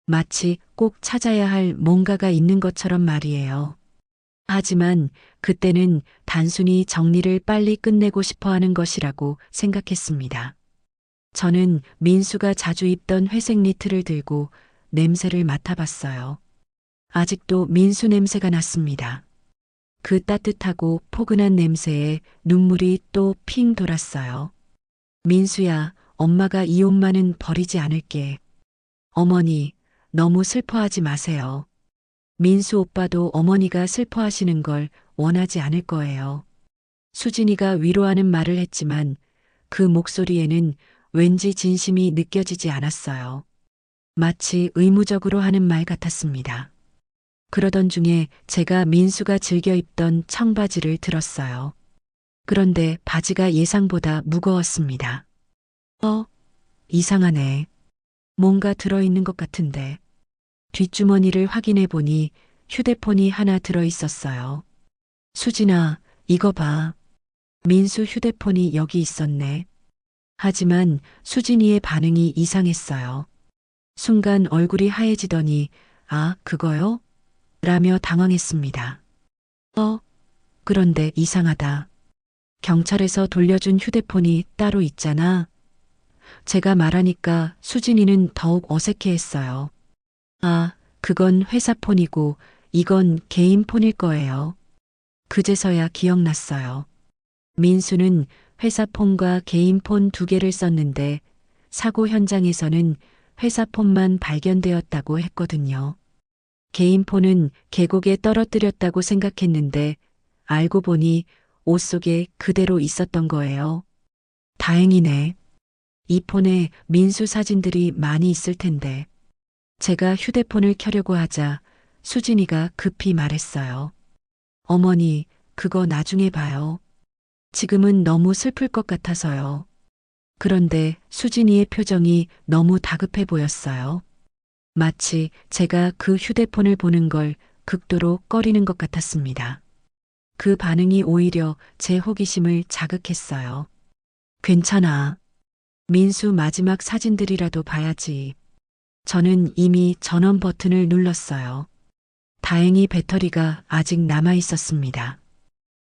마치 꼭 찾아야 할 뭔가가 있는 것처럼 말이에요. 하지만 그때는 단순히 정리를 빨리 끝내고 싶어 하는 것이라고 생각했습니다. 저는 민수가 자주 입던 회색 니트를 들고 냄새를 맡아봤어요. 아직도 민수 냄새가 났습니다. 그 따뜻하고 포근한 냄새에 눈물이 또 핑 돌았어요. 민수야, 엄마가 이 옷만은 버리지 않을게. 어머니, 너무 슬퍼하지 마세요. 민수 오빠도 어머니가 슬퍼하시는 걸 원하지 않을 거예요. 수진이가 위로하는 말을 했지만 그 목소리에는 왠지 진심이 느껴지지 않았어요. 마치 의무적으로 하는 말 같았습니다. 그러던 중에 제가 민수가 즐겨 입던 청바지를 들었어요. 그런데 바지가 예상보다 무거웠습니다. 이상하네. 뭔가 들어있는 것 같은데. 뒷주머니를 확인해 보니 휴대폰이 하나 들어 있었어요. 수진아, 이거 봐. 민수 휴대폰이 여기 있었네. 하지만 수진이의 반응이 이상했어요. 순간 얼굴이 하얘지더니, 아, 그거요? 라며 당황했습니다. 그런데 이상하다. 경찰에서 돌려준 휴대폰이 따로 있잖아. 제가 말하니까 수진이는 더욱 어색해했어요. 아, 그건 회사 폰이고 이건 개인 폰일 거예요. 그제서야 기억났어요. 민수는 회사 폰과 개인 폰 두 개를 썼는데 사고 현장에서는 회사 폰만 발견되었다고 했거든요. 개인 폰은 계곡에 떨어뜨렸다고 생각했는데 알고 보니 옷 속에 그대로 있었던 거예요. 다행이네. 이 폰에 민수 사진들이 많이 있을 텐데. 제가 휴대폰을 켜려고 하자 수진이가 급히 말했어요. 어머니, 그거 나중에 봐요. 지금은 너무 슬플 것 같아서요. 그런데 수진이의 표정이 너무 다급해 보였어요. 마치 제가 그 휴대폰을 보는 걸 극도로 꺼리는 것 같았습니다. 그 반응이 오히려 제 호기심을 자극했어요. 괜찮아. 민수 마지막 사진들이라도 봐야지. 저는 이미 전원 버튼을 눌렀어요. 다행히 배터리가 아직 남아 있었습니다.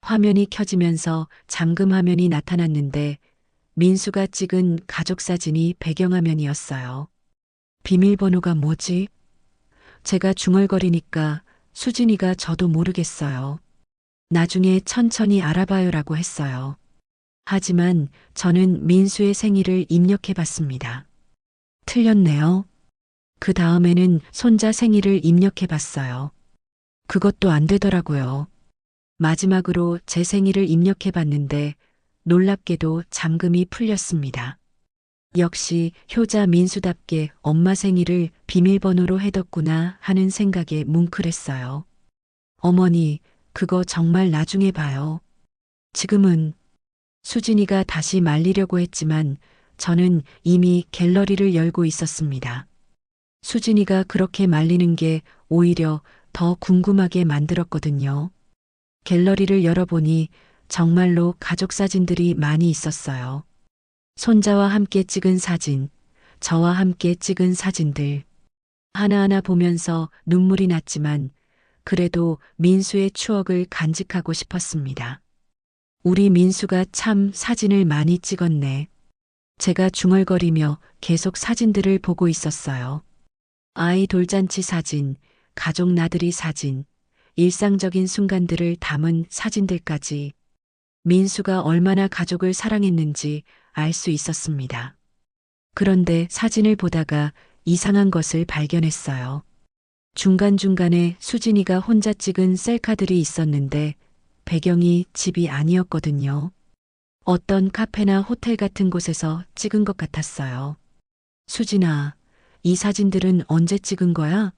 화면이 켜지면서 잠금 화면이 나타났는데 민수가 찍은 가족 사진이 배경화면이었어요. 비밀번호가 뭐지? 제가 중얼거리니까 수진이가 저도 모르겠어요. 나중에 천천히 알아봐요라고 했어요. 하지만 저는 민수의 생일을 입력해 봤습니다. 틀렸네요. 그 다음에는 손자 생일을 입력해 봤어요. 그것도 안 되더라고요. 마지막으로 제 생일을 입력해 봤는데 놀랍게도 잠금이 풀렸습니다. 역시 효자 민수답게 엄마 생일을 비밀번호로 해뒀구나 하는 생각에 뭉클했어요. 어머니, 그거 정말 나중에 봐요. 지금은 수진이가 다시 말리려고 했지만 저는 이미 갤러리를 열고 있었습니다. 수진이가 그렇게 말리는 게 오히려 더 궁금하게 만들었거든요. 갤러리를 열어보니 정말로 가족 사진들이 많이 있었어요. 손자와 함께 찍은 사진, 저와 함께 찍은 사진들. 하나하나 보면서 눈물이 났지만 그래도 민수의 추억을 간직하고 싶었습니다. 우리 민수가 참 사진을 많이 찍었네. 제가 중얼거리며 계속 사진들을 보고 있었어요. 아이 돌잔치 사진, 가족 나들이 사진, 일상적인 순간들을 담은 사진들까지 민수가 얼마나 가족을 사랑했는지 알 수 있었습니다. 그런데 사진을 보다가 이상한 것을 발견했어요. 중간중간에 수진이가 혼자 찍은 셀카들이 있었는데 배경이 집이 아니었거든요. 어떤 카페나 호텔 같은 곳에서 찍은 것 같았어요. 수진아, 이 사진들은 언제 찍은 거야?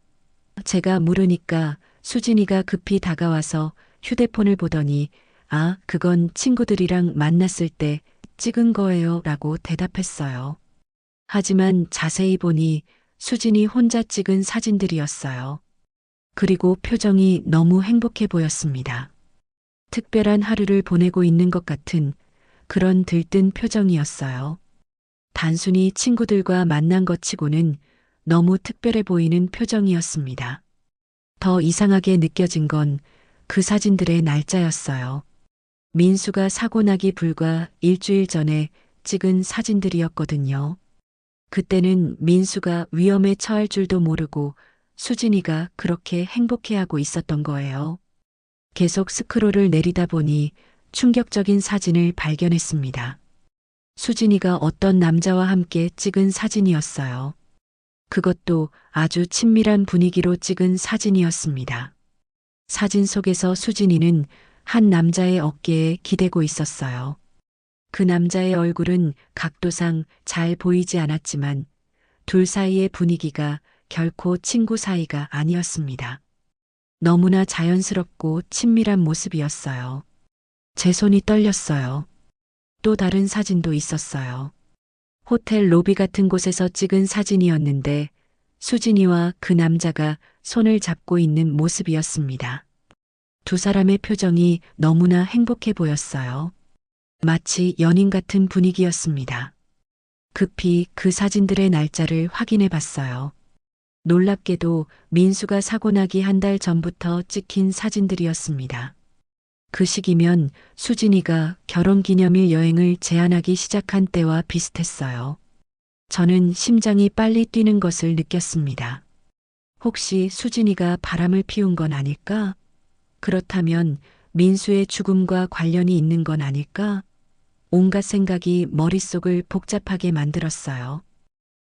제가 물으니까 수진이가 급히 다가와서 휴대폰을 보더니 아, 그건 친구들이랑 만났을 때 찍은 거예요 라고 대답했어요. 하지만 자세히 보니 수진이 혼자 찍은 사진들이었어요. 그리고 표정이 너무 행복해 보였습니다. 특별한 하루를 보내고 있는 것 같은 그런 들뜬 표정이었어요. 단순히 친구들과 만난 것 치고는 너무 특별해 보이는 표정이었습니다. 더 이상하게 느껴진 건 그 사진들의 날짜였어요. 민수가 사고 나기 불과 일주일 전에 찍은 사진들이었거든요. 그때는 민수가 위험에 처할 줄도 모르고 수진이가 그렇게 행복해하고 있었던 거예요. 계속 스크롤을 내리다 보니 충격적인 사진을 발견했습니다. 수진이가 어떤 남자와 함께 찍은 사진이었어요. 그것도 아주 친밀한 분위기로 찍은 사진이었습니다. 사진 속에서 수진이는 한 남자의 어깨에 기대고 있었어요. 그 남자의 얼굴은 각도상 잘 보이지 않았지만 둘 사이의 분위기가 결코 친구 사이가 아니었습니다. 너무나 자연스럽고 친밀한 모습이었어요. 제 손이 떨렸어요. 또 다른 사진도 있었어요. 호텔 로비 같은 곳에서 찍은 사진이었는데 수진이와 그 남자가 손을 잡고 있는 모습이었습니다. 두 사람의 표정이 너무나 행복해 보였어요. 마치 연인 같은 분위기였습니다. 급히 그 사진들의 날짜를 확인해 봤어요. 놀랍게도 민수가 사고 나기 한 달 전부터 찍힌 사진들이었습니다. 그 시기면 수진이가 결혼기념일 여행을 제안하기 시작한 때와 비슷했어요. 저는 심장이 빨리 뛰는 것을 느꼈습니다. 혹시 수진이가 바람을 피운 건 아닐까? 그렇다면 민수의 죽음과 관련이 있는 건 아닐까? 온갖 생각이 머릿속을 복잡하게 만들었어요.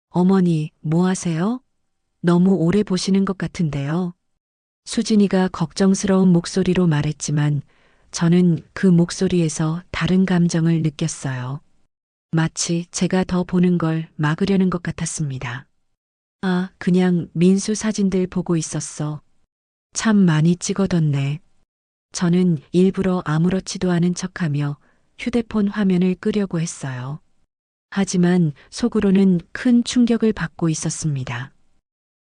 어머니, 뭐 하세요? 너무 오래 보시는 것 같은데요. 수진이가 걱정스러운 목소리로 말했지만 저는 그 목소리에서 다른 감정을 느꼈어요. 마치 제가 더 보는 걸 막으려는 것 같았습니다. 아, 그냥 민수 사진들 보고 있었어. 참 많이 찍어뒀네. 저는 일부러 아무렇지도 않은 척하며 휴대폰 화면을 끄려고 했어요. 하지만 속으로는 큰 충격을 받고 있었습니다.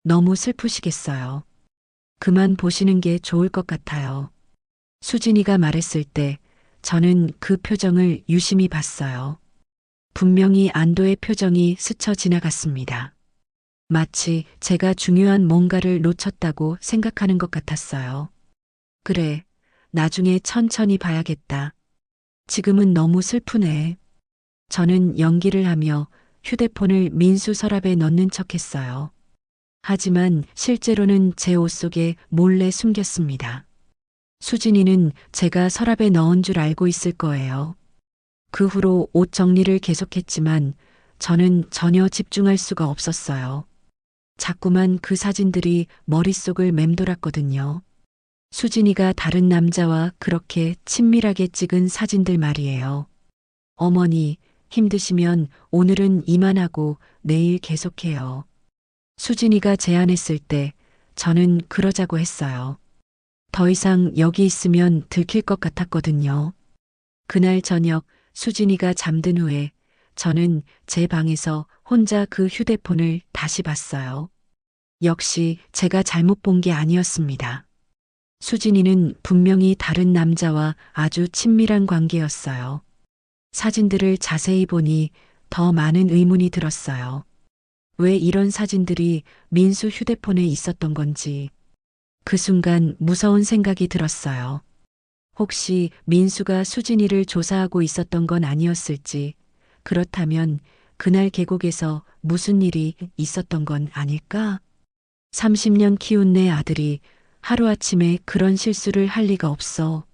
너무 슬프시겠어요. 그만 보시는 게 좋을 것 같아요. 수진이가 말했을 때 저는 그 표정을 유심히 봤어요. 분명히 안도의 표정이 스쳐 지나갔습니다. 마치 제가 중요한 뭔가를 놓쳤다고 생각하는 것 같았어요. 그래, 나중에 천천히 봐야겠다. 지금은 너무 슬프네. 저는 연기를 하며 휴대폰을 민수 서랍에 넣는 척했어요. 하지만 실제로는 제 옷 속에 몰래 숨겼습니다. 수진이는 제가 서랍에 넣은 줄 알고 있을 거예요. 그 후로 옷 정리를 계속했지만 저는 전혀 집중할 수가 없었어요. 자꾸만 그 사진들이 머릿속을 맴돌았거든요. 수진이가 다른 남자와 그렇게 친밀하게 찍은 사진들 말이에요. 어머니, 힘드시면 오늘은 이만하고 내일 계속해요. 수진이가 제안했을 때 저는 그러자고 했어요. 더 이상 여기 있으면 들킬 것 같았거든요. 그날 저녁 수진이가 잠든 후에 저는 제 방에서 혼자 그 휴대폰을 다시 봤어요. 역시 제가 잘못 본 게 아니었습니다. 수진이는 분명히 다른 남자와 아주 친밀한 관계였어요. 사진들을 자세히 보니 더 많은 의문이 들었어요. 왜 이런 사진들이 민수 휴대폰에 있었던 건지. 그 순간 무서운 생각이 들었어요. 혹시 민수가 수진이를 조사하고 있었던 건 아니었을지, 그렇다면 그날 계곡에서 무슨 일이 있었던 건 아닐까? 30년 키운 내 아들이 하루아침에 그런 실수를 할 리가 없어.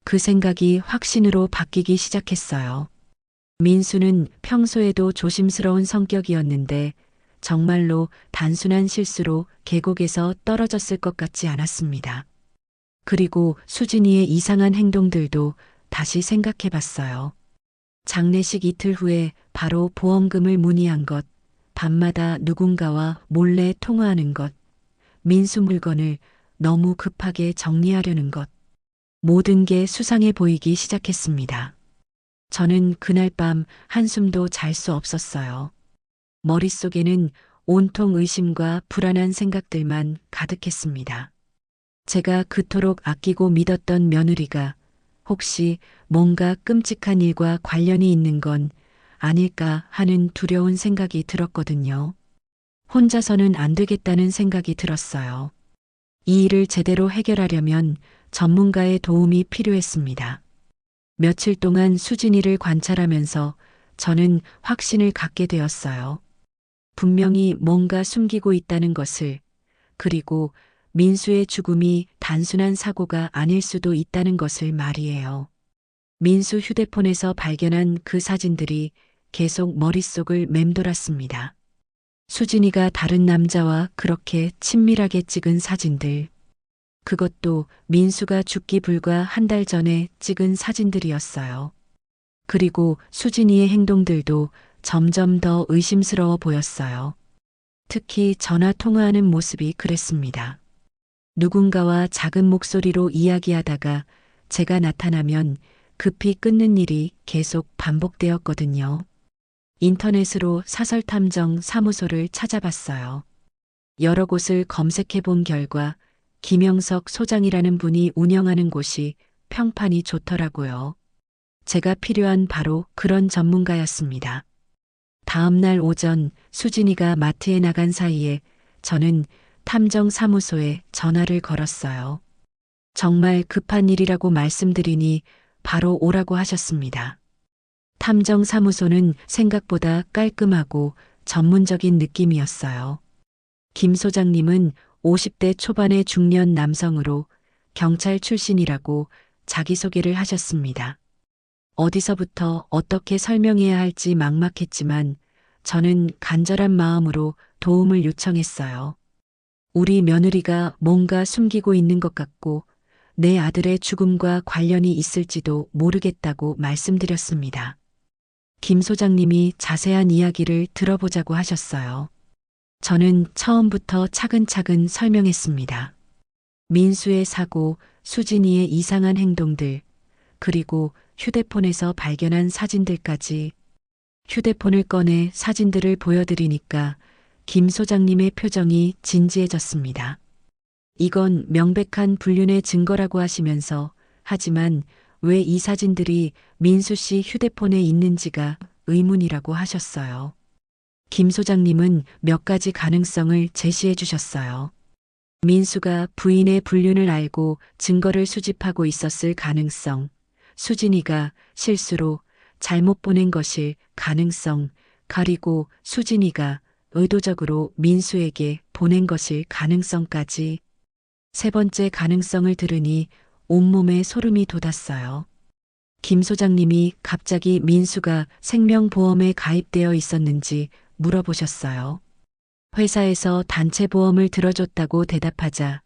그 생각이 확신으로 바뀌기 시작했어요. 민수는 평소에도 조심스러운 성격이었는데 정말로 단순한 실수로 계곡에서 떨어졌을 것 같지 않았습니다. 그리고 수진이의 이상한 행동들도 다시 생각해 봤어요. 장례식 이틀 후에 바로 보험금을 문의한 것, 밤마다 누군가와 몰래 통화하는 것, 민수 물건을 너무 급하게 정리하려는 것, 모든 게 수상해 보이기 시작했습니다. 저는 그날 밤 한숨도 잘 수 없었어요. 머릿속에는 온통 의심과 불안한 생각들만 가득했습니다. 제가 그토록 아끼고 믿었던 며느리가 혹시 뭔가 끔찍한 일과 관련이 있는 건 아닐까 하는 두려운 생각이 들었거든요. 혼자서는 안 되겠다는 생각이 들었어요. 이 일을 제대로 해결하려면 전문가의 도움이 필요했습니다. 며칠 동안 수진이를 관찰하면서 저는 확신을 갖게 되었어요. 분명히 뭔가 숨기고 있다는 것을, 그리고 민수의 죽음이 단순한 사고가 아닐 수도 있다는 것을 말이에요. 민수 휴대폰에서 발견한 그 사진들이 계속 머릿속을 맴돌았습니다. 수진이가 다른 남자와 그렇게 친밀하게 찍은 사진들. 그것도 민수가 죽기 불과 한 달 전에 찍은 사진들이었어요. 그리고 수진이의 행동들도 점점 더 의심스러워 보였어요. 특히 전화 통화하는 모습이 그랬습니다. 누군가와 작은 목소리로 이야기하다가 제가 나타나면 급히 끊는 일이 계속 반복되었거든요. 인터넷으로 사설탐정 사무소를 찾아봤어요. 여러 곳을 검색해 본 결과 김영석 소장이라는 분이 운영하는 곳이 평판이 좋더라고요. 제가 필요한 바로 그런 전문가였습니다. 다음 날 오전 수진이가 마트에 나간 사이에 저는 탐정사무소에 전화를 걸었어요. 정말 급한 일이라고 말씀드리니 바로 오라고 하셨습니다. 탐정사무소는 생각보다 깔끔하고 전문적인 느낌이었어요. 김 소장님은 50대 초반의 중년 남성으로 경찰 출신이라고 자기소개를 하셨습니다. 어디서부터 어떻게 설명해야 할지 막막했지만 저는 간절한 마음으로 도움을 요청했어요. 우리 며느리가 뭔가 숨기고 있는 것 같고 내 아들의 죽음과 관련이 있을지도 모르겠다고 말씀드렸습니다. 김 소장님이 자세한 이야기를 들어보자고 하셨어요. 저는 처음부터 차근차근 설명했습니다. 민수의 사고, 수진이의 이상한 행동들, 그리고 휴대폰에서 발견한 사진들까지. 휴대폰을 꺼내 사진들을 보여드리니까 김 소장님의 표정이 진지해졌습니다. 이건 명백한 불륜의 증거라고 하시면서 하지만 왜 이 사진들이 민수 씨 휴대폰에 있는지가 의문이라고 하셨어요. 김 소장님은 몇 가지 가능성을 제시해 주셨어요. 민수가 부인의 불륜을 알고 증거를 수집하고 있었을 가능성, 수진이가 실수로 잘못 보낸 것일 가능성, 그리고 수진이가 의도적으로 민수에게 보낸 것일 가능성까지. 세 번째 가능성을 들으니 온몸에 소름이 돋았어요. 김 소장님이 갑자기 민수가 생명보험에 가입되어 있었는지 물어보셨어요. 회사에서 단체 보험을 들어줬다고 대답하자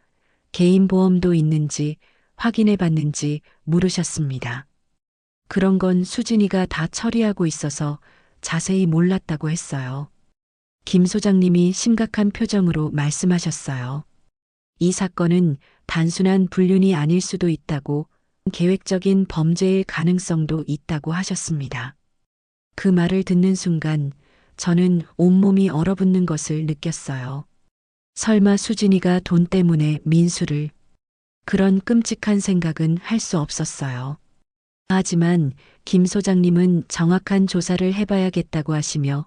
개인 보험도 있는지 확인해 봤는지 물으셨습니다. 그런 건 수진이가 다 처리하고 있어서 자세히 몰랐다고 했어요. 김 소장님이 심각한 표정으로 말씀하셨어요. 이 사건은 단순한 불륜이 아닐 수도 있다고, 계획적인 범죄일 가능성도 있다고 하셨습니다. 그 말을 듣는 순간 저는 온몸이 얼어붙는 것을 느꼈어요. 설마 수진이가 돈 때문에 민수를, 그런 끔찍한 생각은 할 수 없었어요. 하지만 김 소장님은 정확한 조사를 해봐야겠다고 하시며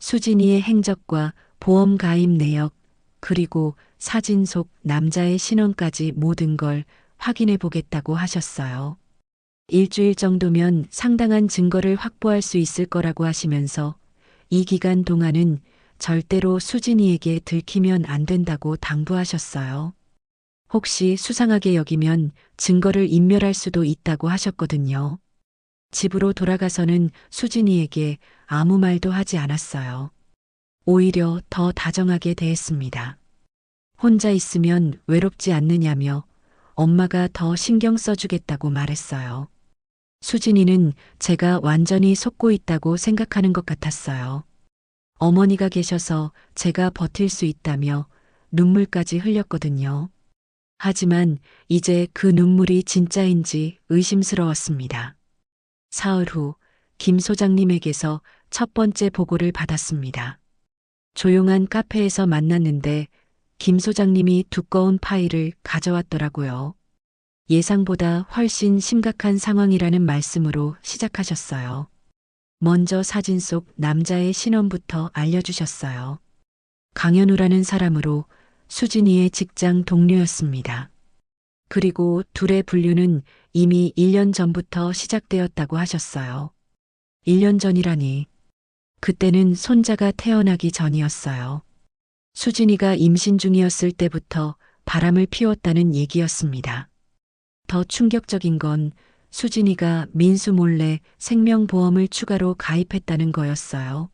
수진이의 행적과 보험 가입 내역, 그리고 사진 속 남자의 신원까지 모든 걸 확인해 보겠다고 하셨어요. 일주일 정도면 상당한 증거를 확보할 수 있을 거라고 하시면서 이 기간 동안은 절대로 수진이에게 들키면 안 된다고 당부하셨어요. 혹시 수상하게 여기면 증거를 인멸할 수도 있다고 하셨거든요. 집으로 돌아가서는 수진이에게 아무 말도 하지 않았어요. 오히려 더 다정하게 대했습니다. 혼자 있으면 외롭지 않느냐며 엄마가 더 신경 써주겠다고 말했어요. 수진이는 제가 완전히 속고 있다고 생각하는 것 같았어요. 어머니가 계셔서 제가 버틸 수 있다며 눈물까지 흘렸거든요. 하지만 이제 그 눈물이 진짜인지 의심스러웠습니다. 사흘 후 김 소장님에게서 첫 번째 보고를 받았습니다. 조용한 카페에서 만났는데 김 소장님이 두꺼운 파일을 가져왔더라고요. 예상보다 훨씬 심각한 상황이라는 말씀으로 시작하셨어요. 먼저 사진 속 남자의 신원부터 알려주셨어요. 강현우라는 사람으로 수진이의 직장 동료였습니다. 그리고 둘의 분류는 이미 1년 전부터 시작되었다고 하셨어요. 1년 전이라니. 그때는 손자가 태어나기 전이었어요. 수진이가 임신 중이었을 때부터 바람을 피웠다는 얘기였습니다. 더 충격적인 건 수진이가 민수 몰래 생명보험을 추가로 가입했다는 거였어요.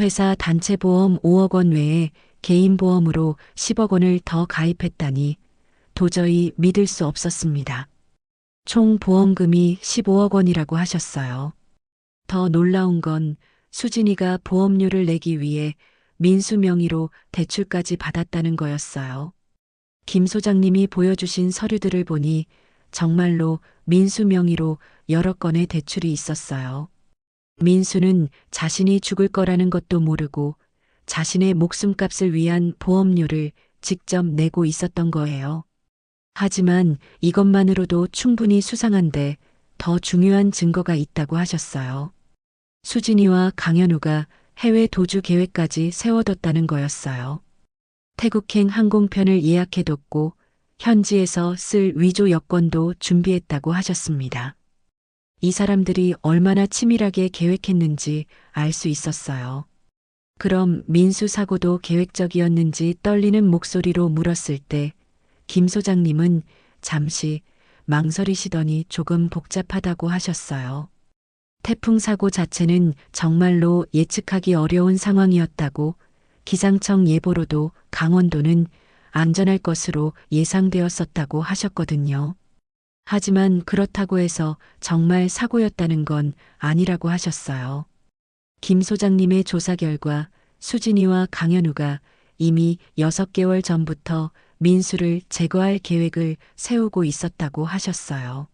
회사 단체보험 5억 원 외에 개인보험으로 10억 원을 더 가입했다니 도저히 믿을 수 없었습니다. 총 보험금이 15억 원이라고 하셨어요. 더 놀라운 건 수진이가 보험료를 내기 위해 민수 명의로 대출까지 받았다는 거였어요. 김 소장님이 보여주신 서류들을 보니 정말로 민수 명의로 여러 건의 대출이 있었어요. 민수는 자신이 죽을 거라는 것도 모르고 자신의 목숨값을 위한 보험료를 직접 내고 있었던 거예요. 하지만 이것만으로도 충분히 수상한데 더 중요한 증거가 있다고 하셨어요. 수진이와 강현우가 해외 도주 계획까지 세워뒀다는 거였어요. 태국행 항공편을 예약해뒀고 현지에서 쓸 위조 여권도 준비했다고 하셨습니다. 이 사람들이 얼마나 치밀하게 계획했는지 알 수 있었어요. 그럼 민수 사고도 계획적이었는지 떨리는 목소리로 물었을 때 김 소장님은 잠시 망설이시더니 조금 복잡하다고 하셨어요. 태풍 사고 자체는 정말로 예측하기 어려운 상황이었다고, 기상청 예보로도 강원도는 안전할 것으로 예상되었었다고 하셨거든요. 하지만 그렇다고 해서 정말 사고였다는 건 아니라고 하셨어요. 김 소장님의 조사 결과 수진이와 강현우가 이미 6개월 전부터 민수를 제거할 계획을 세우고 있었다고 하셨어요.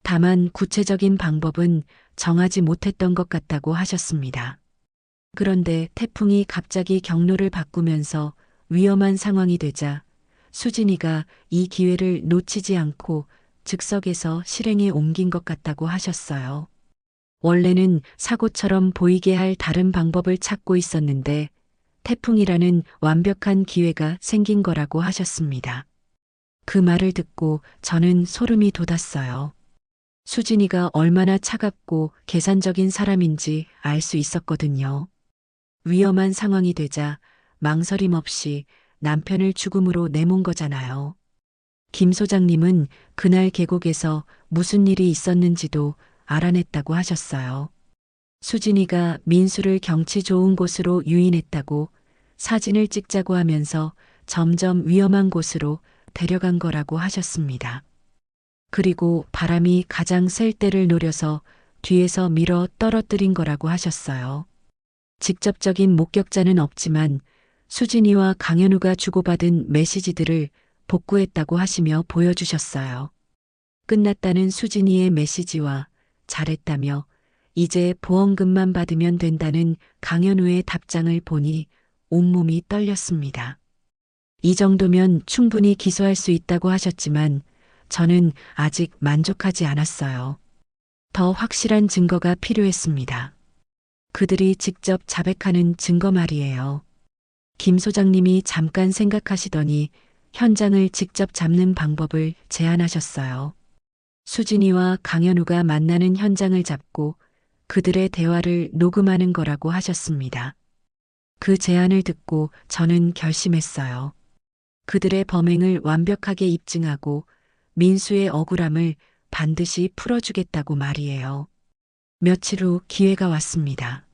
다만 구체적인 방법은 정하지 못했던 것 같다고 하셨습니다. 그런데 태풍이 갑자기 경로를 바꾸면서 위험한 상황이 되자 수진이가 이 기회를 놓치지 않고 즉석에서 실행에 옮긴 것 같다고 하셨어요. 원래는 사고처럼 보이게 할 다른 방법을 찾고 있었는데 태풍이라는 완벽한 기회가 생긴 거라고 하셨습니다. 그 말을 듣고 저는 소름이 돋았어요. 수진이가 얼마나 차갑고 계산적인 사람인지 알 수 있었거든요. 위험한 상황이 되자 망설임 없이 남편을 죽음으로 내몬 거잖아요. 김 소장님은 그날 계곡에서 무슨 일이 있었는지도 알아냈다고 하셨어요. 수진이가 민수를 경치 좋은 곳으로 유인했다고 사진을 찍자고 하면서 점점 위험한 곳으로 데려간 거라고 하셨습니다. 그리고 바람이 가장 셀 때를 노려서 뒤에서 밀어 떨어뜨린 거라고 하셨어요. 직접적인 목격자는 없지만 수진이와 강현우가 주고받은 메시지들을 복구했다고 하시며 보여주셨어요. 끝났다는 수진이의 메시지와 잘했다며 이제 보험금만 받으면 된다는 강현우의 답장을 보니 온몸이 떨렸습니다. 이 정도면 충분히 기소할 수 있다고 하셨지만 저는 아직 만족하지 않았어요. 더 확실한 증거가 필요했습니다. 그들이 직접 자백하는 증거 말이에요. 김 소장님이 잠깐 생각하시더니 현장을 직접 잡는 방법을 제안하셨어요. 수진이와 강현우가 만나는 현장을 잡고 그들의 대화를 녹음하는 거라고 하셨습니다. 그 제안을 듣고 저는 결심했어요. 그들의 범행을 완벽하게 입증하고 민수의 억울함을 반드시 풀어주겠다고 말이에요. 며칠 후 기회가 왔습니다.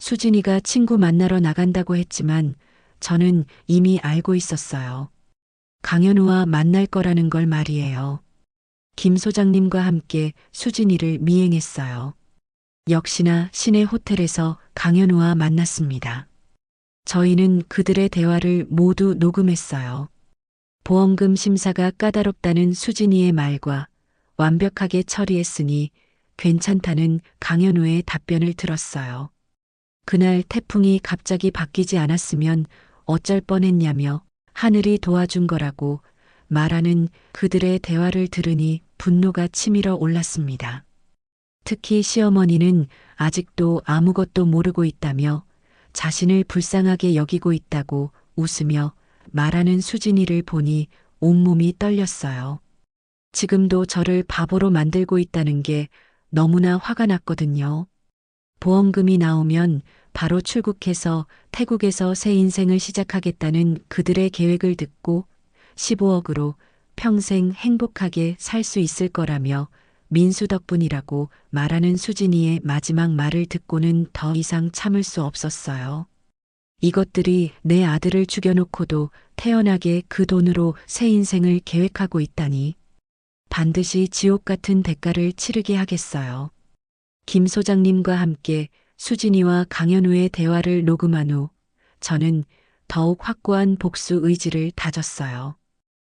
수진이가 친구 만나러 나간다고 했지만 저는 이미 알고 있었어요. 강현우와 만날 거라는 걸 말이에요. 김 소장님과 함께 수진이를 미행했어요. 역시나 시내 호텔에서 강현우와 만났습니다. 저희는 그들의 대화를 모두 녹음했어요. 보험금 심사가 까다롭다는 수진이의 말과 완벽하게 처리했으니 괜찮다는 강현우의 답변을 들었어요. 그날 태풍이 갑자기 바뀌지 않았으면 어쩔 뻔했냐며 하늘이 도와준 거라고 말하는 그들의 대화를 들으니 분노가 치밀어 올랐습니다. 특히 시어머니는 아직도 아무것도 모르고 있다며 자신을 불쌍하게 여기고 있다고 웃으며 말하는 수진이를 보니 온몸이 떨렸어요. 지금도 저를 바보로 만들고 있다는 게 너무나 화가 났거든요. 보험금이 나오면 바로 출국해서 태국에서 새 인생을 시작하겠다는 그들의 계획을 듣고 15억으로 평생 행복하게 살 수 있을 거라며 민수 덕분이라고 말하는 수진이의 마지막 말을 듣고는 더 이상 참을 수 없었어요. 이것들이 내 아들을 죽여놓고도 태연하게 그 돈으로 새 인생을 계획하고 있다니 반드시 지옥 같은 대가를 치르게 하겠어요. 김 소장님과 함께 수진이와 강현우의 대화를 녹음한 후 저는 더욱 확고한 복수 의지를 다졌어요.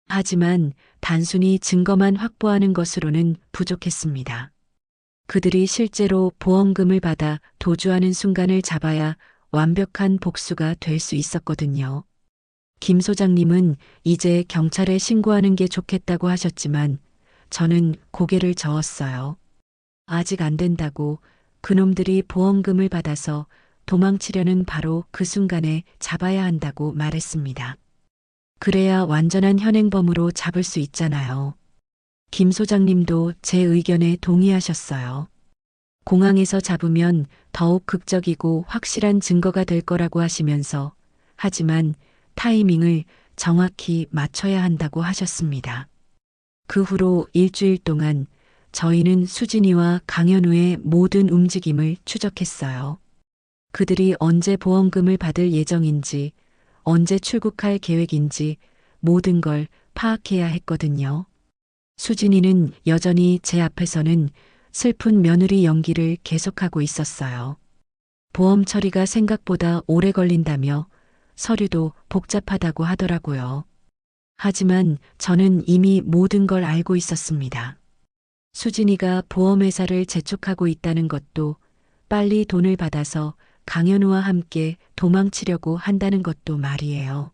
하지만 단순히 증거만 확보하는 것으로는 부족했습니다. 그들이 실제로 보험금을 받아 도주하는 순간을 잡아야 완벽한 복수가 될 수 있었거든요. 김 소장님은 이제 경찰에 신고하는 게 좋겠다고 하셨지만 저는 고개를 저었어요. 아직 안 된다고 그놈들이 보험금을 받아서 도망치려는 바로 그 순간에 잡아야 한다고 말했습니다. 그래야 완전한 현행범으로 잡을 수 있잖아요. 김 소장님도 제 의견에 동의하셨어요. 공항에서 잡으면 더욱 극적이고 확실한 증거가 될 거라고 하시면서 하지만 타이밍을 정확히 맞춰야 한다고 하셨습니다. 그 후로 일주일 동안 저희는 수진이와 강현우의 모든 움직임을 추적했어요. 그들이 언제 보험금을 받을 예정인지, 언제 출국할 계획인지 모든 걸 파악해야 했거든요. 수진이는 여전히 제 앞에서는 슬픈 며느리 연기를 계속하고 있었어요. 보험 처리가 생각보다 오래 걸린다며 서류도 복잡하다고 하더라고요. 하지만 저는 이미 모든 걸 알고 있었습니다. 수진이가 보험회사를 재촉하고 있다는 것도 빨리 돈을 받아서 강현우와 함께 도망치려고 한다는 것도 말이에요.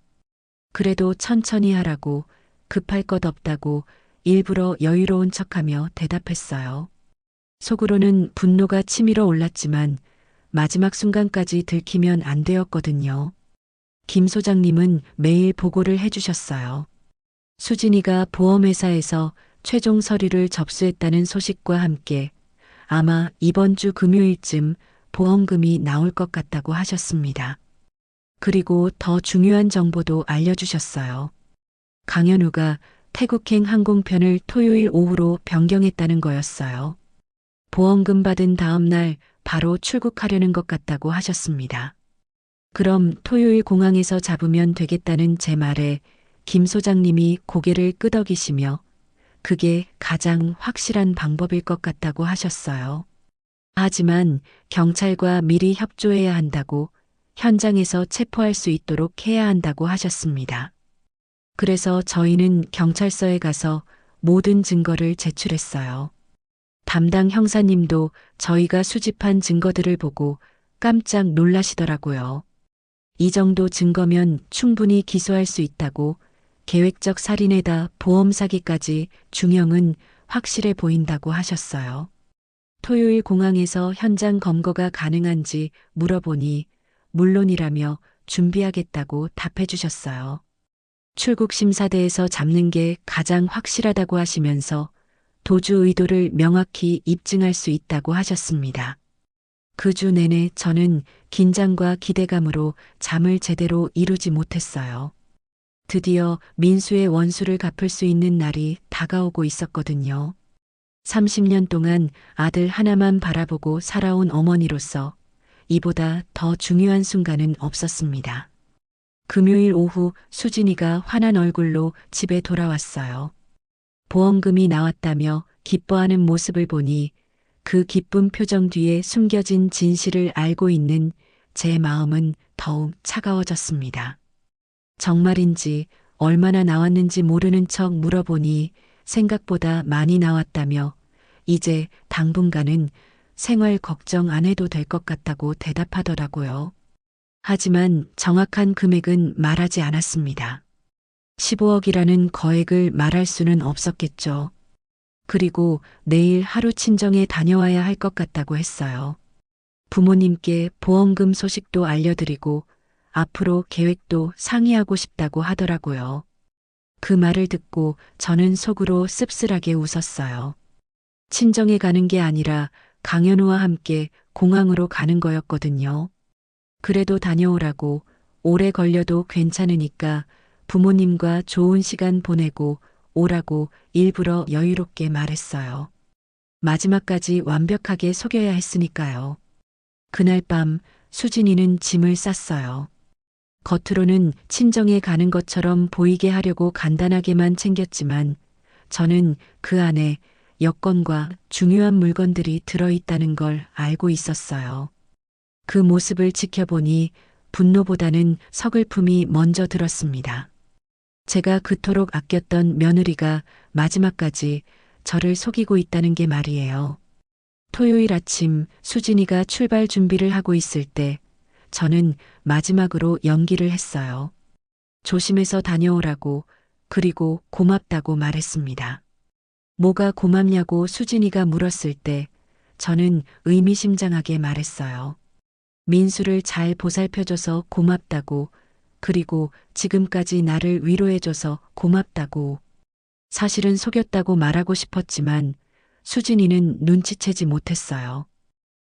그래도 천천히 하라고 급할 것 없다고 일부러 여유로운 척하며 대답했어요. 속으로는 분노가 치밀어 올랐지만 마지막 순간까지 들키면 안 되었거든요. 김 소장님은 매일 보고를 해주셨어요. 수진이가 보험회사에서 최종 서류를 접수했다는 소식과 함께 아마 이번 주 금요일쯤 보험금이 나올 것 같다고 하셨습니다. 그리고 더 중요한 정보도 알려주셨어요. 강현우가 태국행 항공편을 토요일 오후로 변경했다는 거였어요. 보험금 받은 다음 날 바로 출국하려는 것 같다고 하셨습니다. 그럼 토요일 공항에서 잡으면 되겠다는 제 말에 김 소장님이 고개를 끄덕이시며 그게 가장 확실한 방법일 것 같다고 하셨어요. 하지만 경찰과 미리 협조해야 한다고 현장에서 체포할 수 있도록 해야 한다고 하셨습니다. 그래서 저희는 경찰서에 가서 모든 증거를 제출했어요. 담당 형사님도 저희가 수집한 증거들을 보고 깜짝 놀라시더라고요. 이 정도 증거면 충분히 기소할 수 있다고, 계획적 살인에다 보험 사기까지 중형은 확실해 보인다고 하셨어요. 토요일 공항에서 현장 검거가 가능한지 물어보니 물론이라며 준비하겠다고 답해 주셨어요. 출국 심사대에서 잡는 게 가장 확실하다고 하시면서 도주 의도를 명확히 입증할 수 있다고 하셨습니다. 그 주 내내 저는 긴장과 기대감으로 잠을 제대로 이루지 못했어요. 드디어 민수의 원수를 갚을 수 있는 날이 다가오고 있었거든요. 30년 동안 아들 하나만 바라보고 살아온 어머니로서 이보다 더 중요한 순간은 없었습니다. 금요일 오후 수진이가 환한 얼굴로 집에 돌아왔어요. 보험금이 나왔다며 기뻐하는 모습을 보니 그 기쁜 표정 뒤에 숨겨진 진실을 알고 있는 제 마음은 더욱 차가워졌습니다. 정말인지 얼마나 나왔는지 모르는 척 물어보니 생각보다 많이 나왔다며 이제 당분간은 생활 걱정 안 해도 될 것 같다고 대답하더라고요. 하지만 정확한 금액은 말하지 않았습니다. 15억이라는 거액을 말할 수는 없었겠죠. 그리고 내일 하루 친정에 다녀와야 할 것 같다고 했어요. 부모님께 보험금 소식도 알려드리고 앞으로 계획도 상의하고 싶다고 하더라고요. 그 말을 듣고 저는 속으로 씁쓸하게 웃었어요. 친정에 가는 게 아니라 강현우와 함께 공항으로 가는 거였거든요. 그래도 다녀오라고, 오래 걸려도 괜찮으니까 부모님과 좋은 시간 보내고 오라고 일부러 여유롭게 말했어요. 마지막까지 완벽하게 속여야 했으니까요. 그날 밤 수진이는 짐을 쌌어요. 겉으로는 친정에 가는 것처럼 보이게 하려고 간단하게만 챙겼지만 저는 그 안에 여권과 중요한 물건들이 들어있다는 걸 알고 있었어요. 그 모습을 지켜보니 분노보다는 서글픔이 먼저 들었습니다. 제가 그토록 아꼈던 며느리가 마지막까지 저를 속이고 있다는 게 말이에요. 토요일 아침 수진이가 출발 준비를 하고 있을 때 저는 마지막으로 연기를 했어요. 조심해서 다녀오라고, 그리고 고맙다고 말했습니다. 뭐가 고맙냐고 수진이가 물었을 때 저는 의미심장하게 말했어요. 민수를 잘 보살펴줘서 고맙다고, 그리고 지금까지 나를 위로해줘서 고맙다고. 사실은 속였다고 말하고 싶었지만 수진이는 눈치채지 못했어요.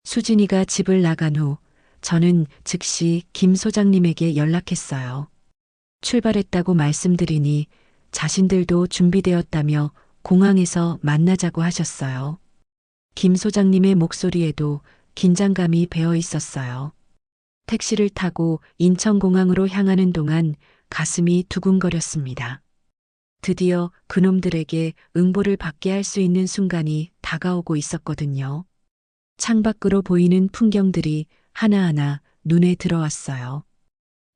수진이가 집을 나간 후 저는 즉시 김 소장님에게 연락했어요. 출발했다고 말씀드리니 자신들도 준비되었다며 공항에서 만나자고 하셨어요. 김 소장님의 목소리에도 긴장감이 배어 있었어요. 택시를 타고 인천공항으로 향하는 동안 가슴이 두근거렸습니다. 드디어 그놈들에게 응보를 받게 할 수 있는 순간이 다가오고 있었거든요. 창밖으로 보이는 풍경들이 하나하나 눈에 들어왔어요.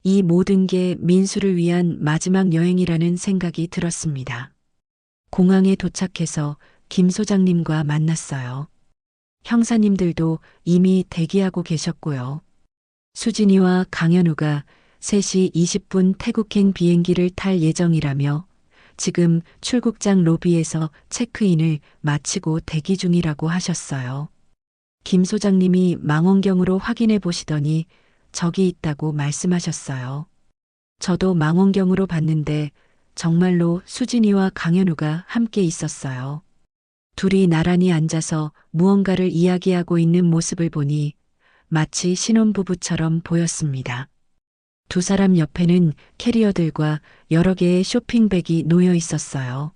이 모든 게 민수를 위한 마지막 여행이라는 생각이 들었습니다. 공항에 도착해서 김 소장님과 만났어요. 형사님들도 이미 대기하고 계셨고요. 수진이와 강현우가 3시 20분 태국행 비행기를 탈 예정이라며 지금 출국장 로비에서 체크인을 마치고 대기 중이라고 하셨어요. 김 소장님이 망원경으로 확인해 보시더니 저기 있다고 말씀하셨어요. 저도 망원경으로 봤는데 정말로 수진이와 강현우가 함께 있었어요. 둘이 나란히 앉아서 무언가를 이야기하고 있는 모습을 보니 마치 신혼부부처럼 보였습니다. 두 사람 옆에는 캐리어들과 여러 개의 쇼핑백이 놓여 있었어요.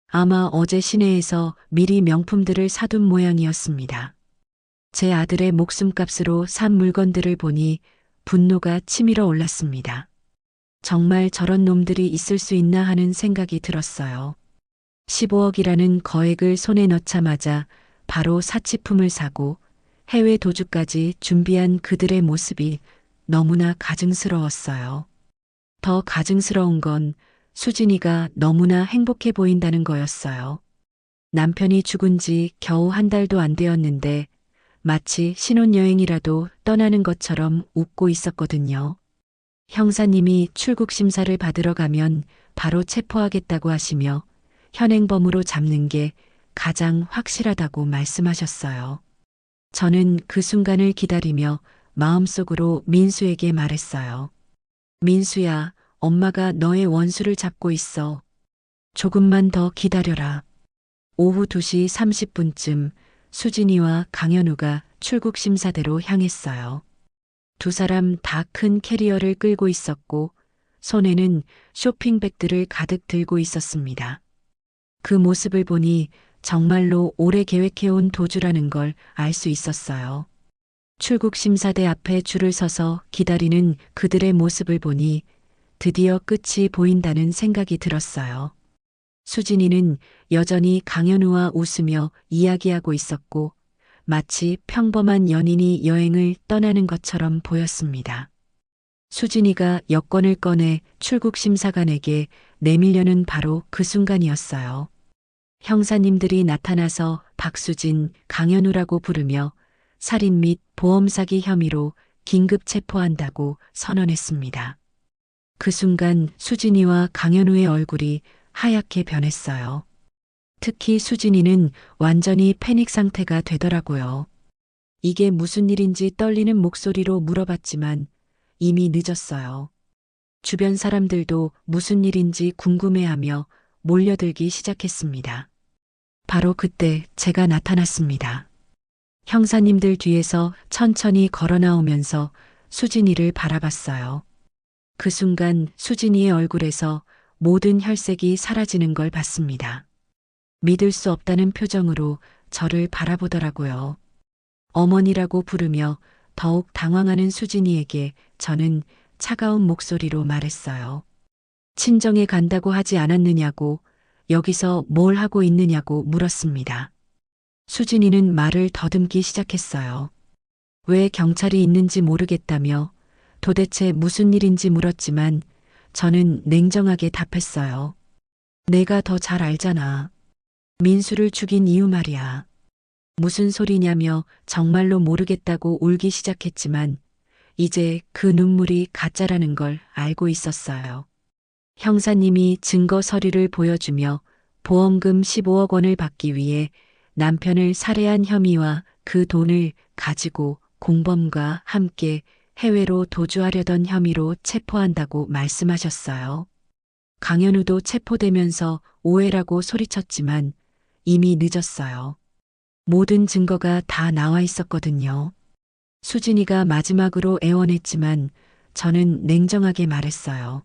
아마 어제 시내에서 미리 명품들을 사둔 모양이었습니다. 제 아들의 목숨값으로 산 물건들을 보니 분노가 치밀어 올랐습니다. 정말 저런 놈들이 있을 수 있나 하는 생각이 들었어요. 15억이라는 거액을 손에 넣자마자 바로 사치품을 사고 해외 도주까지 준비한 그들의 모습이 너무나 가증스러웠어요. 더 가증스러운 건 수진이가 너무나 행복해 보인다는 거였어요. 남편이 죽은 지 겨우 한 달도 안 되었는데 마치 신혼여행이라도 떠나는 것처럼 웃고 있었거든요. 형사님이 출국 심사를 받으러 가면 바로 체포하겠다고 하시며 현행범으로 잡는 게 가장 확실하다고 말씀하셨어요. 저는 그 순간을 기다리며 마음속으로 민수에게 말했어요. 민수야, 엄마가 너의 원수를 잡고 있어. 조금만 더 기다려라. 오후 2시 30분쯤 수진이와 강현우가 출국 심사대로 향했어요. 두 사람 다 큰 캐리어를 끌고 있었고 손에는 쇼핑백들을 가득 들고 있었습니다. 그 모습을 보니 정말로 오래 계획해온 도주라는 걸 알 수 있었어요. 출국 심사대 앞에 줄을 서서 기다리는 그들의 모습을 보니 드디어 끝이 보인다는 생각이 들었어요. 수진이는 여전히 강현우와 웃으며 이야기하고 있었고 마치 평범한 연인이 여행을 떠나는 것처럼 보였습니다. 수진이가 여권을 꺼내 출국 심사관에게 내밀려는 바로 그 순간이었어요. 형사님들이 나타나서 박수진, 강현우라고 부르며 살인 및 보험 사기 혐의로 긴급 체포한다고 선언했습니다. 그 순간 수진이와 강현우의 얼굴이 하얗게 변했어요. 특히 수진이는 완전히 패닉 상태가 되더라고요. 이게 무슨 일인지 떨리는 목소리로 물어봤지만 이미 늦었어요. 주변 사람들도 무슨 일인지 궁금해하며 몰려들기 시작했습니다. 바로 그때 제가 나타났습니다. 형사님들 뒤에서 천천히 걸어 나오면서 수진이를 바라봤어요. 그 순간 수진이의 얼굴에서 모든 혈색이 사라지는 걸 봤습니다. 믿을 수 없다는 표정으로 저를 바라보더라고요. 어머니라고 부르며 더욱 당황하는 수진이에게 저는 차가운 목소리로 말했어요. 친정에 간다고 하지 않았느냐고, 여기서 뭘 하고 있느냐고 물었습니다. 수진이는 말을 더듬기 시작했어요. 왜 경찰이 있는지 모르겠다며 도대체 무슨 일인지 물었지만 저는 냉정하게 답했어요. 내가 더 잘 알잖아. 민수를 죽인 이유 말이야. 무슨 소리냐며 정말로 모르겠다고 울기 시작했지만 이제 그 눈물이 가짜라는 걸 알고 있었어요. 형사님이 증거 서류를 보여주며 보험금 15억 원을 받기 위해 남편을 살해한 혐의와 그 돈을 가지고 공범과 함께 해외로 도주하려던 혐의로 체포한다고 말씀하셨어요. 강현우도 체포되면서 오해라고 소리쳤지만 이미 늦었어요. 모든 증거가 다 나와 있었거든요. 수진이가 마지막으로 애원했지만 저는 냉정하게 말했어요.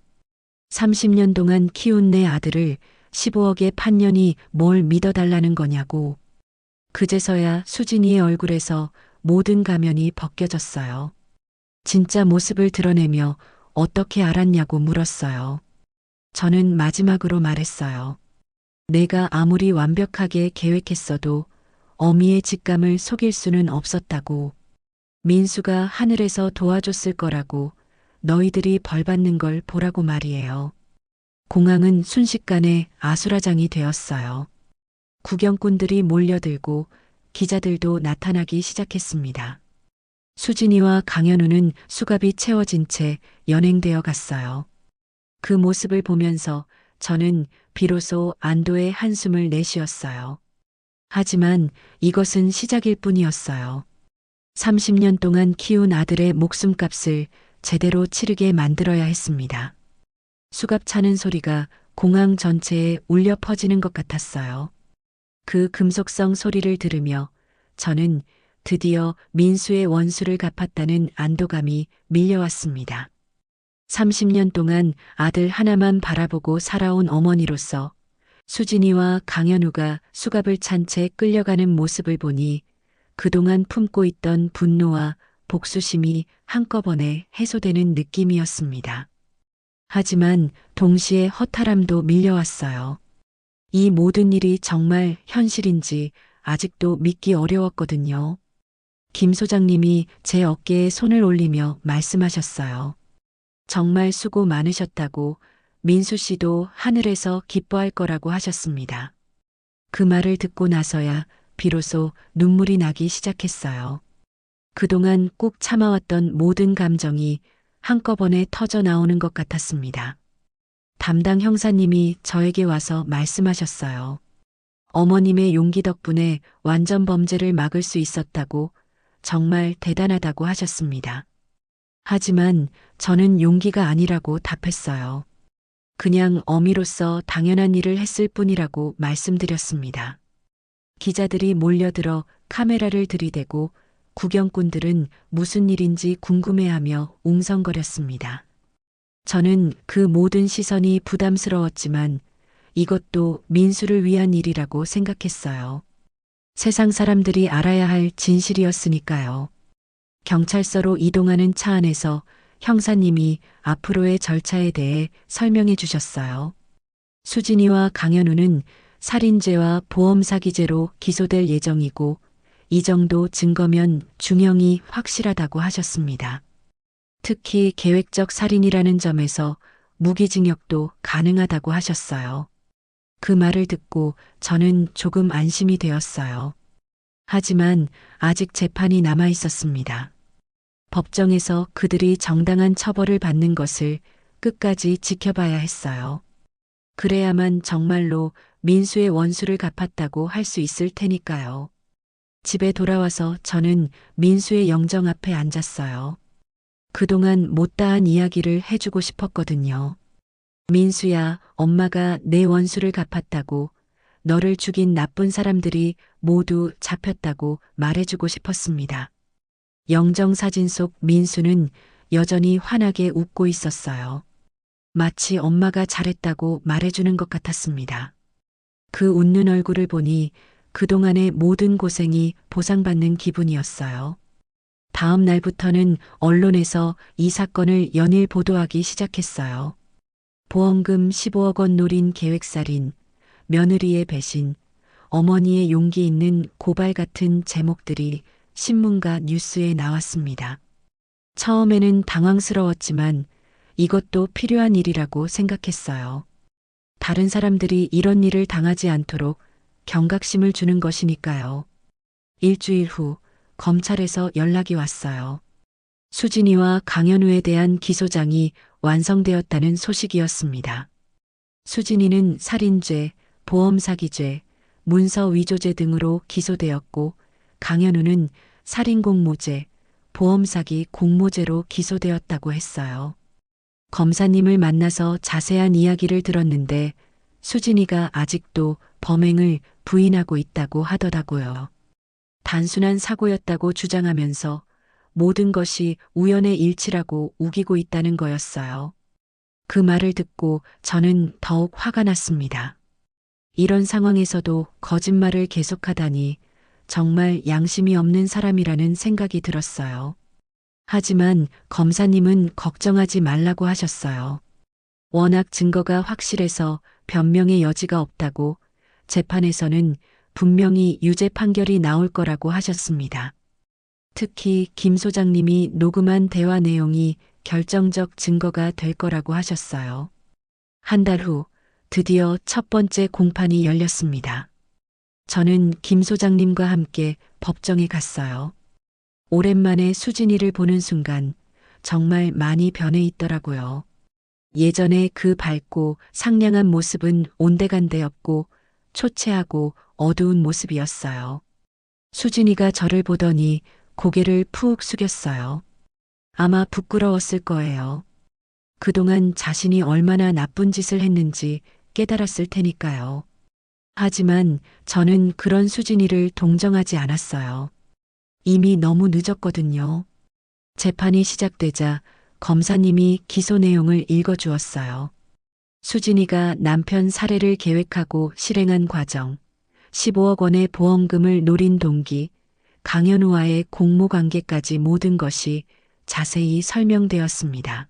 30년 동안 키운 내 아들을 15억에 판년이 뭘 믿어달라는 거냐고. 그제서야 수진이의 얼굴에서 모든 가면이 벗겨졌어요. 진짜 모습을 드러내며 어떻게 알았냐고 물었어요. 저는 마지막으로 말했어요. 내가 아무리 완벽하게 계획했어도 어미의 직감을 속일 수는 없었다고. 민수가 하늘에서 도와줬을 거라고 너희들이 벌 받는 걸 보라고 말이에요. 공항은 순식간에 아수라장이 되었어요. 구경꾼들이 몰려들고 기자들도 나타나기 시작했습니다. 수진이와 강현우는 수갑이 채워진 채 연행되어 갔어요. 그 모습을 보면서 저는 비로소 안도의 한숨을 내쉬었어요. 하지만 이것은 시작일 뿐이었어요. 30년 동안 키운 아들의 목숨값을 제대로 치르게 만들어야 했습니다. 수갑 차는 소리가 공항 전체에 울려 퍼지는 것 같았어요. 그 금속성 소리를 들으며 저는 드디어 민수의 원수를 갚았다는 안도감이 밀려왔습니다. 30년 동안 아들 하나만 바라보고 살아온 어머니로서 수진이와 강현우가 수갑을 찬 채 끌려가는 모습을 보니 그동안 품고 있던 분노와 복수심이 한꺼번에 해소되는 느낌이었습니다. 하지만 동시에 허탈함도 밀려왔어요. 이 모든 일이 정말 현실인지 아직도 믿기 어려웠거든요. 김 소장님이 제 어깨에 손을 올리며 말씀하셨어요. 정말 수고 많으셨다고, 민수 씨도 하늘에서 기뻐할 거라고 하셨습니다. 그 말을 듣고 나서야 비로소 눈물이 나기 시작했어요. 그동안 꾹 참아왔던 모든 감정이 한꺼번에 터져 나오는 것 같았습니다. 담당 형사님이 저에게 와서 말씀하셨어요. 어머님의 용기 덕분에 완전 범죄를 막을 수 있었다고, 정말 대단하다고 하셨습니다. 하지만 저는 용기가 아니라고 답했어요. 그냥 어미로서 당연한 일을 했을 뿐이라고 말씀드렸습니다. 기자들이 몰려들어 카메라를 들이대고 구경꾼들은 무슨 일인지 궁금해하며 웅성거렸습니다. 저는 그 모든 시선이 부담스러웠지만 이것도 민수를 위한 일이라고 생각했어요. 세상 사람들이 알아야 할 진실이었으니까요. 경찰서로 이동하는 차 안에서 형사님이 앞으로의 절차에 대해 설명해 주셨어요. 수진이와 강현우는 살인죄와 보험사기죄로 기소될 예정이고 이 정도 증거면 중형이 확실하다고 하셨습니다. 특히 계획적 살인이라는 점에서 무기징역도 가능하다고 하셨어요. 그 말을 듣고 저는 조금 안심이 되었어요. 하지만 아직 재판이 남아 있었습니다. 법정에서 그들이 정당한 처벌을 받는 것을 끝까지 지켜봐야 했어요. 그래야만 정말로 민수의 원수를 갚았다고 할 수 있을 테니까요. 집에 돌아와서 저는 민수의 영정 앞에 앉았어요. 그동안 못다한 이야기를 해주고 싶었거든요. 민수야, 엄마가 내 원수를 갚았다고, 너를 죽인 나쁜 사람들이 모두 잡혔다고 말해주고 싶었습니다. 영정사진 속 민수는 여전히 환하게 웃고 있었어요. 마치 엄마가 잘했다고 말해주는 것 같았습니다. 그 웃는 얼굴을 보니 그동안의 모든 고생이 보상받는 기분이었어요. 다음 날부터는 언론에서 이 사건을 연일 보도하기 시작했어요. 보험금 15억 원 노린 계획살인, 며느리의 배신, 어머니의 용기 있는 고발 같은 제목들이 신문과 뉴스에 나왔습니다. 처음에는 당황스러웠지만 이것도 필요한 일이라고 생각했어요. 다른 사람들이 이런 일을 당하지 않도록 경각심을 주는 것이니까요. 일주일 후 검찰에서 연락이 왔어요. 수진이와 강현우에 대한 기소장이 완성되었다는 소식이었습니다. 수진이는 살인죄, 보험사기죄, 문서 위조죄 등으로 기소되었고 강현우는 살인공모죄, 보험사기 공모죄로 기소되었다고 했어요. 검사님을 만나서 자세한 이야기를 들었는데 수진이가 아직도 범행을 부인하고 있다고 하더라고요. 단순한 사고였다고 주장하면서 모든 것이 우연의 일치라고 우기고 있다는 거였어요. 그 말을 듣고 저는 더욱 화가 났습니다. 이런 상황에서도 거짓말을 계속하다니 정말 양심이 없는 사람이라는 생각이 들었어요. 하지만 검사님은 걱정하지 말라고 하셨어요. 워낙 증거가 확실해서 변명의 여지가 없다고, 재판에서는 분명히 유죄 판결이 나올 거라고 하셨습니다. 특히 김 소장님이 녹음한 대화 내용이 결정적 증거가 될 거라고 하셨어요. 한 달 후 드디어 첫 번째 공판이 열렸습니다. 저는 김 소장님과 함께 법정에 갔어요. 오랜만에 수진이를 보는 순간 정말 많이 변해 있더라고요. 예전에 그 밝고 상냥한 모습은 온데간데 없고 초췌하고 어두운 모습이었어요. 수진이가 저를 보더니 고개를 푹 숙였어요. 아마 부끄러웠을 거예요. 그동안 자신이 얼마나 나쁜 짓을 했는지 깨달았을 테니까요. 하지만 저는 그런 수진이를 동정하지 않았어요. 이미 너무 늦었거든요. 재판이 시작되자 검사님이 기소 내용을 읽어주었어요. 수진이가 남편 살해를 계획하고 실행한 과정, 15억 원의 보험금을 노린 동기, 강현우와의 공모 관계까지 모든 것이 자세히 설명되었습니다.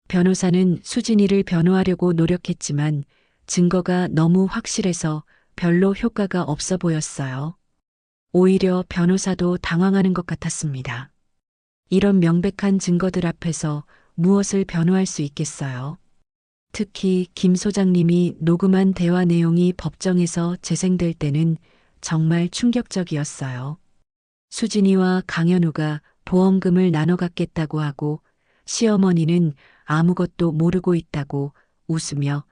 변호사는 수진이를 변호하려고 노력했지만 증거가 너무 확실해서 별로 효과가 없어 보였어요. 오히려 변호사도 당황하는 것 같았습니다. 이런 명백한 증거들 앞에서 무엇을 변호할 수 있겠어요? 특히 김 소장님이 녹음한 대화 내용이 법정에서 재생될 때는 정말 충격적이었어요. 수진이와 강현우가 보험금을 나눠 갖겠다고 하고 시어머니는 아무것도 모르고 있다고 웃으며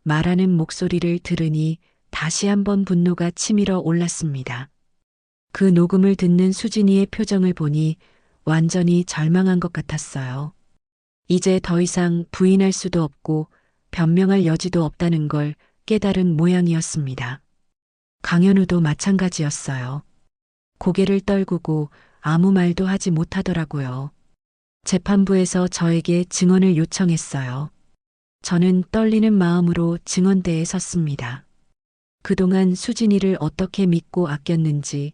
말하는 목소리를 들으니 다시 한번 분노가 치밀어 올랐습니다. 그 녹음을 듣는 수진이의 표정을 보니 완전히 절망한 것 같았어요. 이제 더 이상 부인할 수도 없고 변명할 여지도 없다는 걸 깨달은 모양이었습니다. 강현우도 마찬가지였어요. 고개를 떨구고 아무 말도 하지 못하더라고요. 재판부에서 저에게 증언을 요청했어요. 저는 떨리는 마음으로 증언대에 섰습니다. 그동안 수진이를 어떻게 믿고 아꼈는지,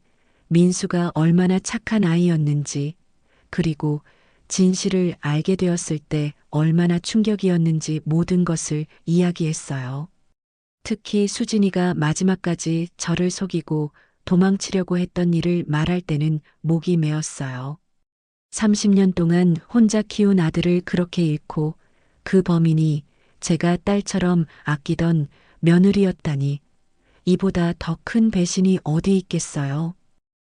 민수가 얼마나 착한 아이였는지, 그리고 진실을 알게 되었을 때 얼마나 충격이었는지 모든 것을 이야기했어요. 특히 수진이가 마지막까지 저를 속이고 도망치려고 했던 일을 말할 때는 목이 메었어요. 30년 동안 혼자 키운 아들을 그렇게 잃고 그 범인이 제가 딸처럼 아끼던 며느리였다니 이보다 더 큰 배신이 어디 있겠어요.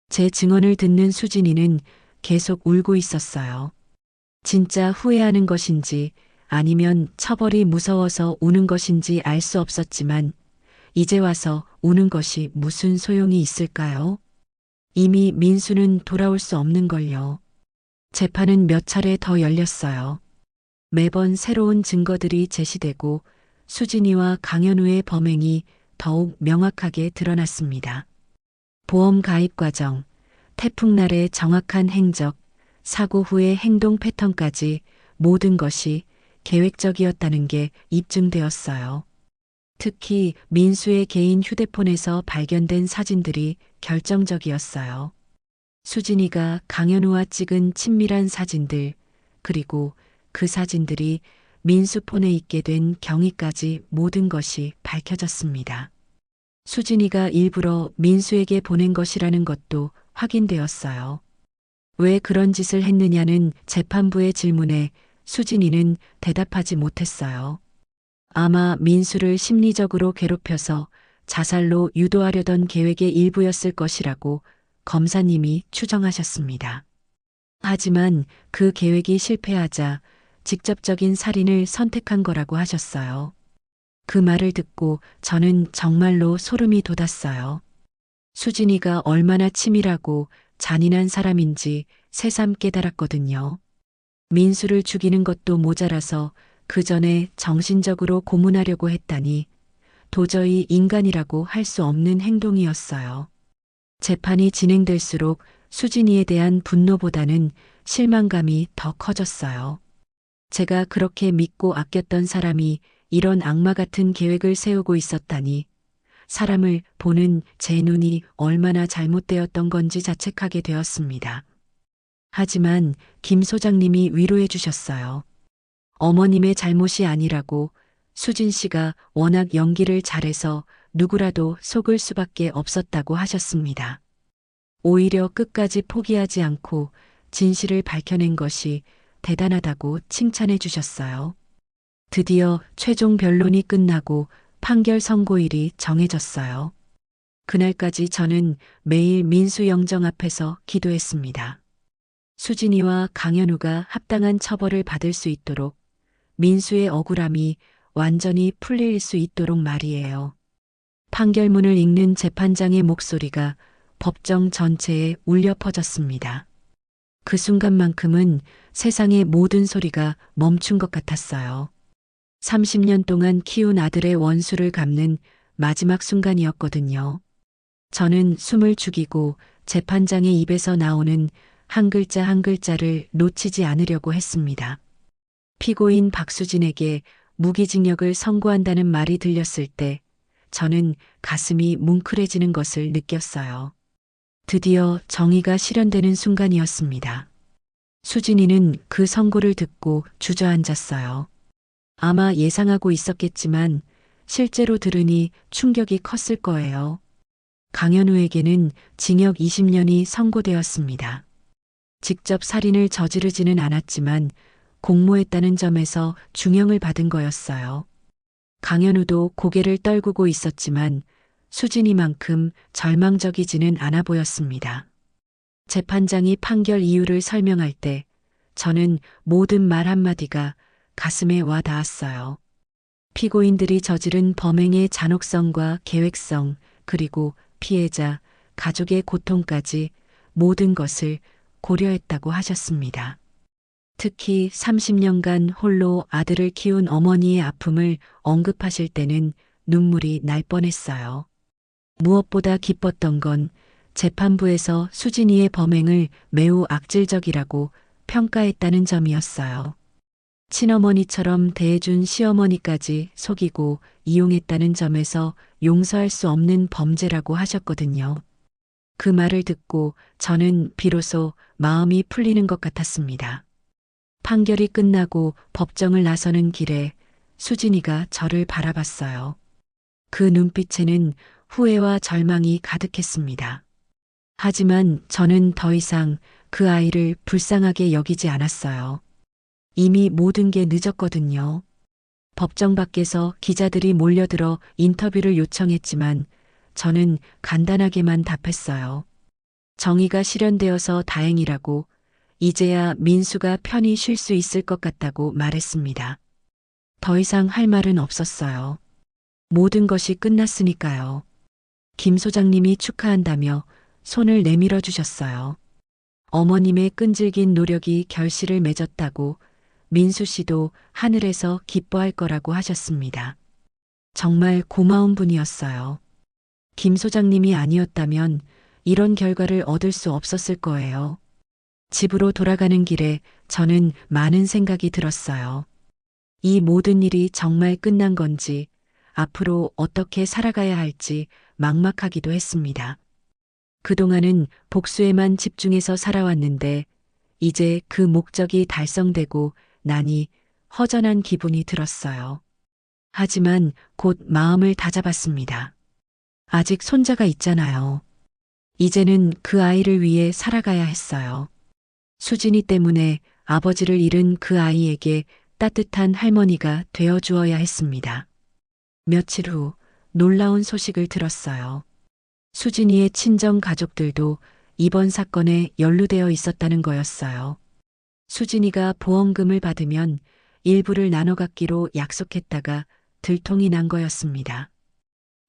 제 증언을 듣는 수진이는 계속 울고 있었어요. 진짜 후회하는 것인지 아니면 처벌이 무서워서 우는 것인지 알 수 없었지만 이제 와서 우는 것이 무슨 소용이 있을까요? 이미 민수는 돌아올 수 없는 걸요. 재판은 몇 차례 더 열렸어요. 매번 새로운 증거들이 제시되고 수진이와 강현우의 범행이 더욱 명확하게 드러났습니다. 보험 가입 과정, 태풍날의 정확한 행적, 사고 후의 행동 패턴까지 모든 것이 계획적이었다는 게 입증되었어요. 특히 민수의 개인 휴대폰에서 발견된 사진들이 결정적이었어요. 수진이가 강현우와 찍은 친밀한 사진들, 그리고 그 사진들이 민수 폰에 있게 된 경위까지 모든 것이 밝혀졌습니다. 수진이가 일부러 민수에게 보낸 것이라는 것도 확인되었어요. 왜 그런 짓을 했느냐는 재판부의 질문에 수진이는 대답하지 못했어요. 아마 민수를 심리적으로 괴롭혀서 자살로 유도하려던 계획의 일부였을 것이라고 검사님이 추정하셨습니다. 하지만 그 계획이 실패하자 직접적인 살인을 선택한 거라고 하셨어요. 그 말을 듣고 저는 정말로 소름이 돋았어요. 수진이가 얼마나 치밀하고 잔인한 사람인지 새삼 깨달았거든요. 민수를 죽이는 것도 모자라서 그 전에 정신적으로 고문하려고 했다니 도저히 인간이라고 할 수 없는 행동이었어요. 재판이 진행될수록 수진이에 대한 분노보다는 실망감이 더 커졌어요. 제가 그렇게 믿고 아꼈던 사람이 이런 악마 같은 계획을 세우고 있었다니 사람을 보는 제 눈이 얼마나 잘못되었던 건지 자책하게 되었습니다. 하지만 김 소장님이 위로해 주셨어요. 어머님의 잘못이 아니라고 수진 씨가 워낙 연기를 잘해서 누구라도 속을 수밖에 없었다고 하셨습니다. 오히려 끝까지 포기하지 않고 진실을 밝혀낸 것이 대단하다고 칭찬해 주셨어요. 드디어 최종 변론이 끝나고 판결 선고일이 정해졌어요. 그날까지 저는 매일 민수 영정 앞에서 기도했습니다. 수진이와 강현우가 합당한 처벌을 받을 수 있도록 민수의 억울함이 완전히 풀릴 수 있도록 말이에요. 판결문을 읽는 재판장의 목소리가 법정 전체에 울려 퍼졌습니다. 그 순간만큼은 세상의 모든 소리가 멈춘 것 같았어요. 30년 동안 키운 아들의 원수를 갚는 마지막 순간이었거든요. 저는 숨을 죽이고 재판장의 입에서 나오는 한 글자 한 글자를 놓치지 않으려고 했습니다. 피고인 박수진에게 무기징역을 선고한다는 말이 들렸을 때 저는 가슴이 뭉클해지는 것을 느꼈어요. 드디어 정의가 실현되는 순간이었습니다. 수진이는 그 선고를 듣고 주저앉았어요. 아마 예상하고 있었겠지만 실제로 들으니 충격이 컸을 거예요. 강현우에게는 징역 20년이 선고되었습니다. 직접 살인을 저지르지는 않았지만 공모했다는 점에서 중형을 받은 거였어요. 강현우도 고개를 떨구고 있었지만 수진이만큼 절망적이지는 않아 보였습니다. 재판장이 판결 이유를 설명할 때 저는 모든 말 한마디가 가슴에 와 닿았어요. 피고인들이 저지른 범행의 잔혹성과 계획성, 그리고 피해자, 가족의 고통까지 모든 것을 고려했다고 하셨습니다. 특히 30년간 홀로 아들을 키운 어머니의 아픔을 언급하실 때는 눈물이 날 뻔했어요. 무엇보다 기뻤던 건 재판부에서 수진이의 범행을 매우 악질적이라고 평가했다는 점이었어요. 친어머니처럼 대해준 시어머니까지 속이고 이용했다는 점에서 용서할 수 없는 범죄라고 하셨거든요. 그 말을 듣고 저는 비로소 마음이 풀리는 것 같았습니다. 판결이 끝나고 법정을 나서는 길에 수진이가 저를 바라봤어요. 그 눈빛에는 후회와 절망이 가득했습니다. 하지만 저는 더 이상 그 아이를 불쌍하게 여기지 않았어요. 이미 모든 게 늦었거든요. 법정 밖에서 기자들이 몰려들어 인터뷰를 요청했지만 저는 간단하게만 답했어요. 정의가 실현되어서 다행이라고, 이제야 민수가 편히 쉴 수 있을 것 같다고 말했습니다. 더 이상 할 말은 없었어요. 모든 것이 끝났으니까요. 김 소장님이 축하한다며 손을 내밀어 주셨어요. 어머님의 끈질긴 노력이 결실을 맺었다고 민수 씨도 하늘에서 기뻐할 거라고 하셨습니다. 정말 고마운 분이었어요. 김 소장님이 아니었다면 이런 결과를 얻을 수 없었을 거예요. 집으로 돌아가는 길에 저는 많은 생각이 들었어요. 이 모든 일이 정말 끝난 건지, 앞으로 어떻게 살아가야 할지 막막하기도 했습니다. 그동안은 복수에만 집중해서 살아왔는데 이제 그 목적이 달성되고 나니 허전한 기분이 들었어요. 하지만 곧 마음을 다잡았습니다. 아직 손자가 있잖아요. 이제는 그 아이를 위해 살아가야 했어요. 수진이 때문에 아버지를 잃은 그 아이에게 따뜻한 할머니가 되어 주어야 했습니다. 며칠 후 놀라운 소식을 들었어요. 수진이의 친정 가족들도 이번 사건에 연루되어 있었다는 거였어요. 수진이가 보험금을 받으면 일부를 나눠 갖기로 약속했다가 들통이 난 거였습니다.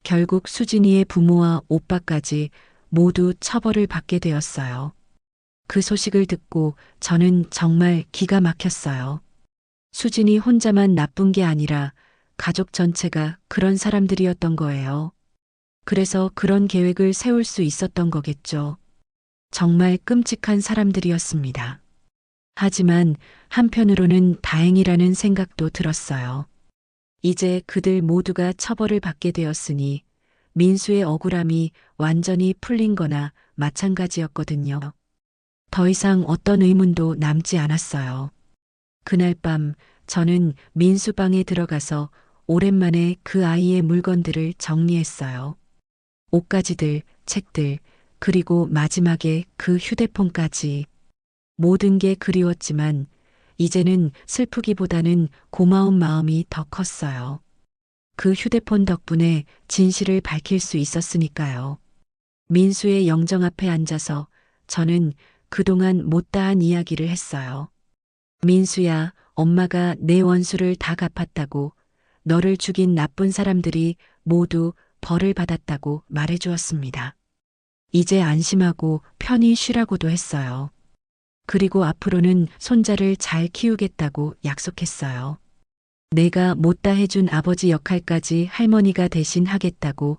결국 수진이의 부모와 오빠까지 모두 처벌을 받게 되었어요. 그 소식을 듣고 저는 정말 기가 막혔어요. 수진이 혼자만 나쁜 게 아니라 가족 전체가 그런 사람들이었던 거예요. 그래서 그런 계획을 세울 수 있었던 거겠죠. 정말 끔찍한 사람들이었습니다. 하지만 한편으로는 다행이라는 생각도 들었어요. 이제 그들 모두가 처벌을 받게 되었으니 민수의 억울함이 완전히 풀린 거나 마찬가지였거든요. 더 이상 어떤 의문도 남지 않았어요. 그날 밤 저는 민수 방에 들어가서 오랜만에 그 아이의 물건들을 정리했어요. 옷가지들, 책들, 그리고 마지막에 그 휴대폰까지. 모든 게 그리웠지만 이제는 슬프기보다는 고마운 마음이 더 컸어요. 그 휴대폰 덕분에 진실을 밝힐 수 있었으니까요. 민수의 영정 앞에 앉아서 저는 그동안 못다한 이야기를 했어요. 민수야, 엄마가 내 원수를 다 갚았다고, 너를 죽인 나쁜 사람들이 모두 벌을 받았다고 말해주었습니다. 이제 안심하고 편히 쉬라고도 했어요. 그리고 앞으로는 손자를 잘 키우겠다고 약속했어요. 내가 못다 해준 아버지 역할까지 할머니가 대신 하겠다고,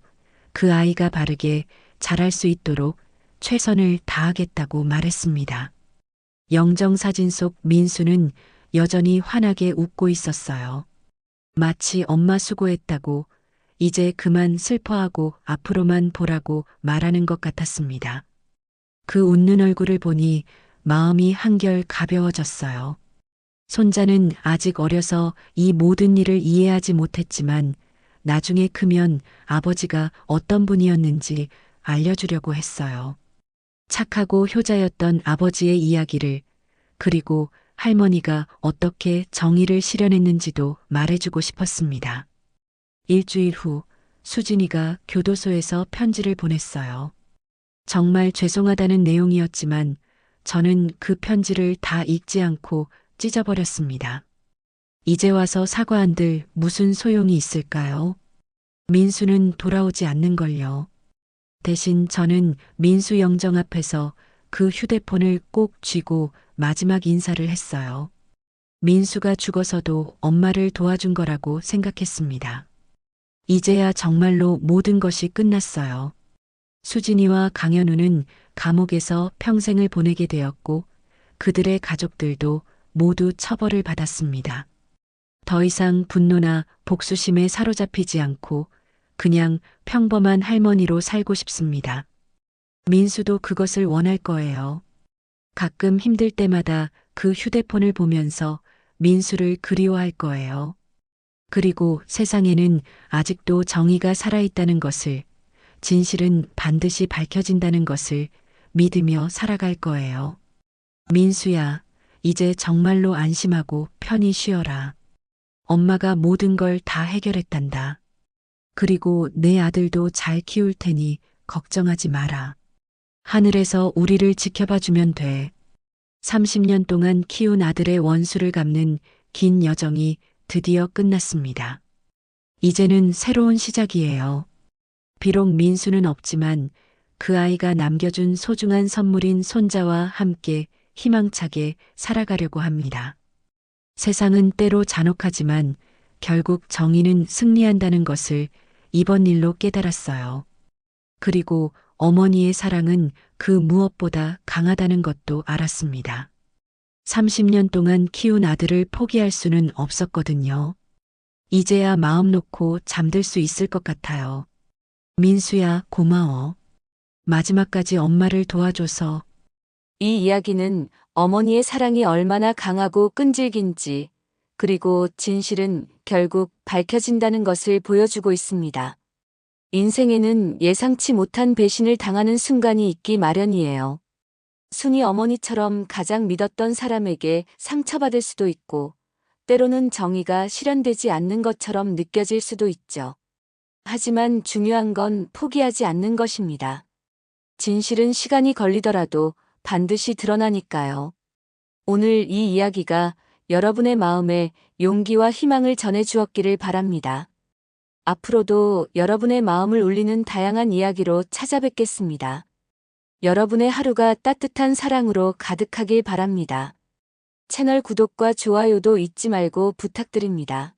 그 아이가 바르게 자랄 수 있도록 최선을 다하겠다고 말했습니다. 영정사진 속 민수는 여전히 환하게 웃고 있었어요. 마치 엄마 수고했다고, 이제 그만 슬퍼하고 앞으로만 보라고 말하는 것 같았습니다. 그 웃는 얼굴을 보니 마음이 한결 가벼워졌어요. 손자는 아직 어려서 이 모든 일을 이해하지 못했지만 나중에 크면 아버지가 어떤 분이었는지 알려주려고 했어요. 착하고 효자였던 아버지의 이야기를, 그리고 할머니가 어떻게 정의를 실현했는지도 말해주고 싶었습니다. 일주일 후 수진이가 교도소에서 편지를 보냈어요. 정말 죄송하다는 내용이었지만 저는 그 편지를 다 읽지 않고 찢어버렸습니다. 이제 와서 사과한들 무슨 소용이 있을까요? 민수는 돌아오지 않는걸요. 대신 저는 민수 영정 앞에서 그 휴대폰을 꼭 쥐고 마지막 인사를 했어요. 민수가 죽어서도 엄마를 도와준 거라고 생각했습니다. 이제야 정말로 모든 것이 끝났어요. 수진이와 강현우는 감옥에서 평생을 보내게 되었고 그들의 가족들도 모두 처벌을 받았습니다. 더 이상 분노나 복수심에 사로잡히지 않고 그냥 평범한 할머니로 살고 싶습니다. 민수도 그것을 원할 거예요. 가끔 힘들 때마다 그 휴대폰을 보면서 민수를 그리워할 거예요. 그리고 세상에는 아직도 정의가 살아있다는 것을, 진실은 반드시 밝혀진다는 것을 믿으며 살아갈 거예요. 민수야, 이제 정말로 안심하고 편히 쉬어라. 엄마가 모든 걸 다 해결했단다. 그리고 내 아들도 잘 키울 테니 걱정하지 마라. 하늘에서 우리를 지켜봐 주면 돼. 30년 동안 키운 아들의 원수를 갚는 긴 여정이 드디어 끝났습니다. 이제는 새로운 시작이에요. 비록 민수는 없지만 그 아이가 남겨준 소중한 선물인 손자와 함께 희망차게 살아가려고 합니다. 세상은 때로 잔혹하지만 결국 정의는 승리한다는 것을 이번 일로 깨달았어요. 그리고 어머니의 사랑은 그 무엇보다 강하다는 것도 알았습니다. 30년 동안 키운 아들을 포기할 수는 없었거든요. 이제야 마음 놓고 잠들 수 있을 것 같아요. 민수야, 고마워. 마지막까지 엄마를 도와줘서. 이 이야기는 어머니의 사랑이 얼마나 강하고 끈질긴지, 그리고 진실은 결국 밝혀진다는 것을 보여주고 있습니다. 인생에는 예상치 못한 배신을 당하는 순간이 있기 마련이에요. 순이 어머니처럼 가장 믿었던 사람에게 상처받을 수도 있고, 때로는 정의가 실현되지 않는 것처럼 느껴질 수도 있죠. 하지만 중요한 건 포기하지 않는 것입니다. 진실은 시간이 걸리더라도 반드시 드러나니까요. 오늘 이 이야기가 여러분의 마음에 용기와 희망을 전해 주었기를 바랍니다. 앞으로도 여러분의 마음을 울리는 다양한 이야기로 찾아뵙겠습니다. 여러분의 하루가 따뜻한 사랑으로 가득하길 바랍니다. 채널 구독과 좋아요도 잊지 말고 부탁드립니다.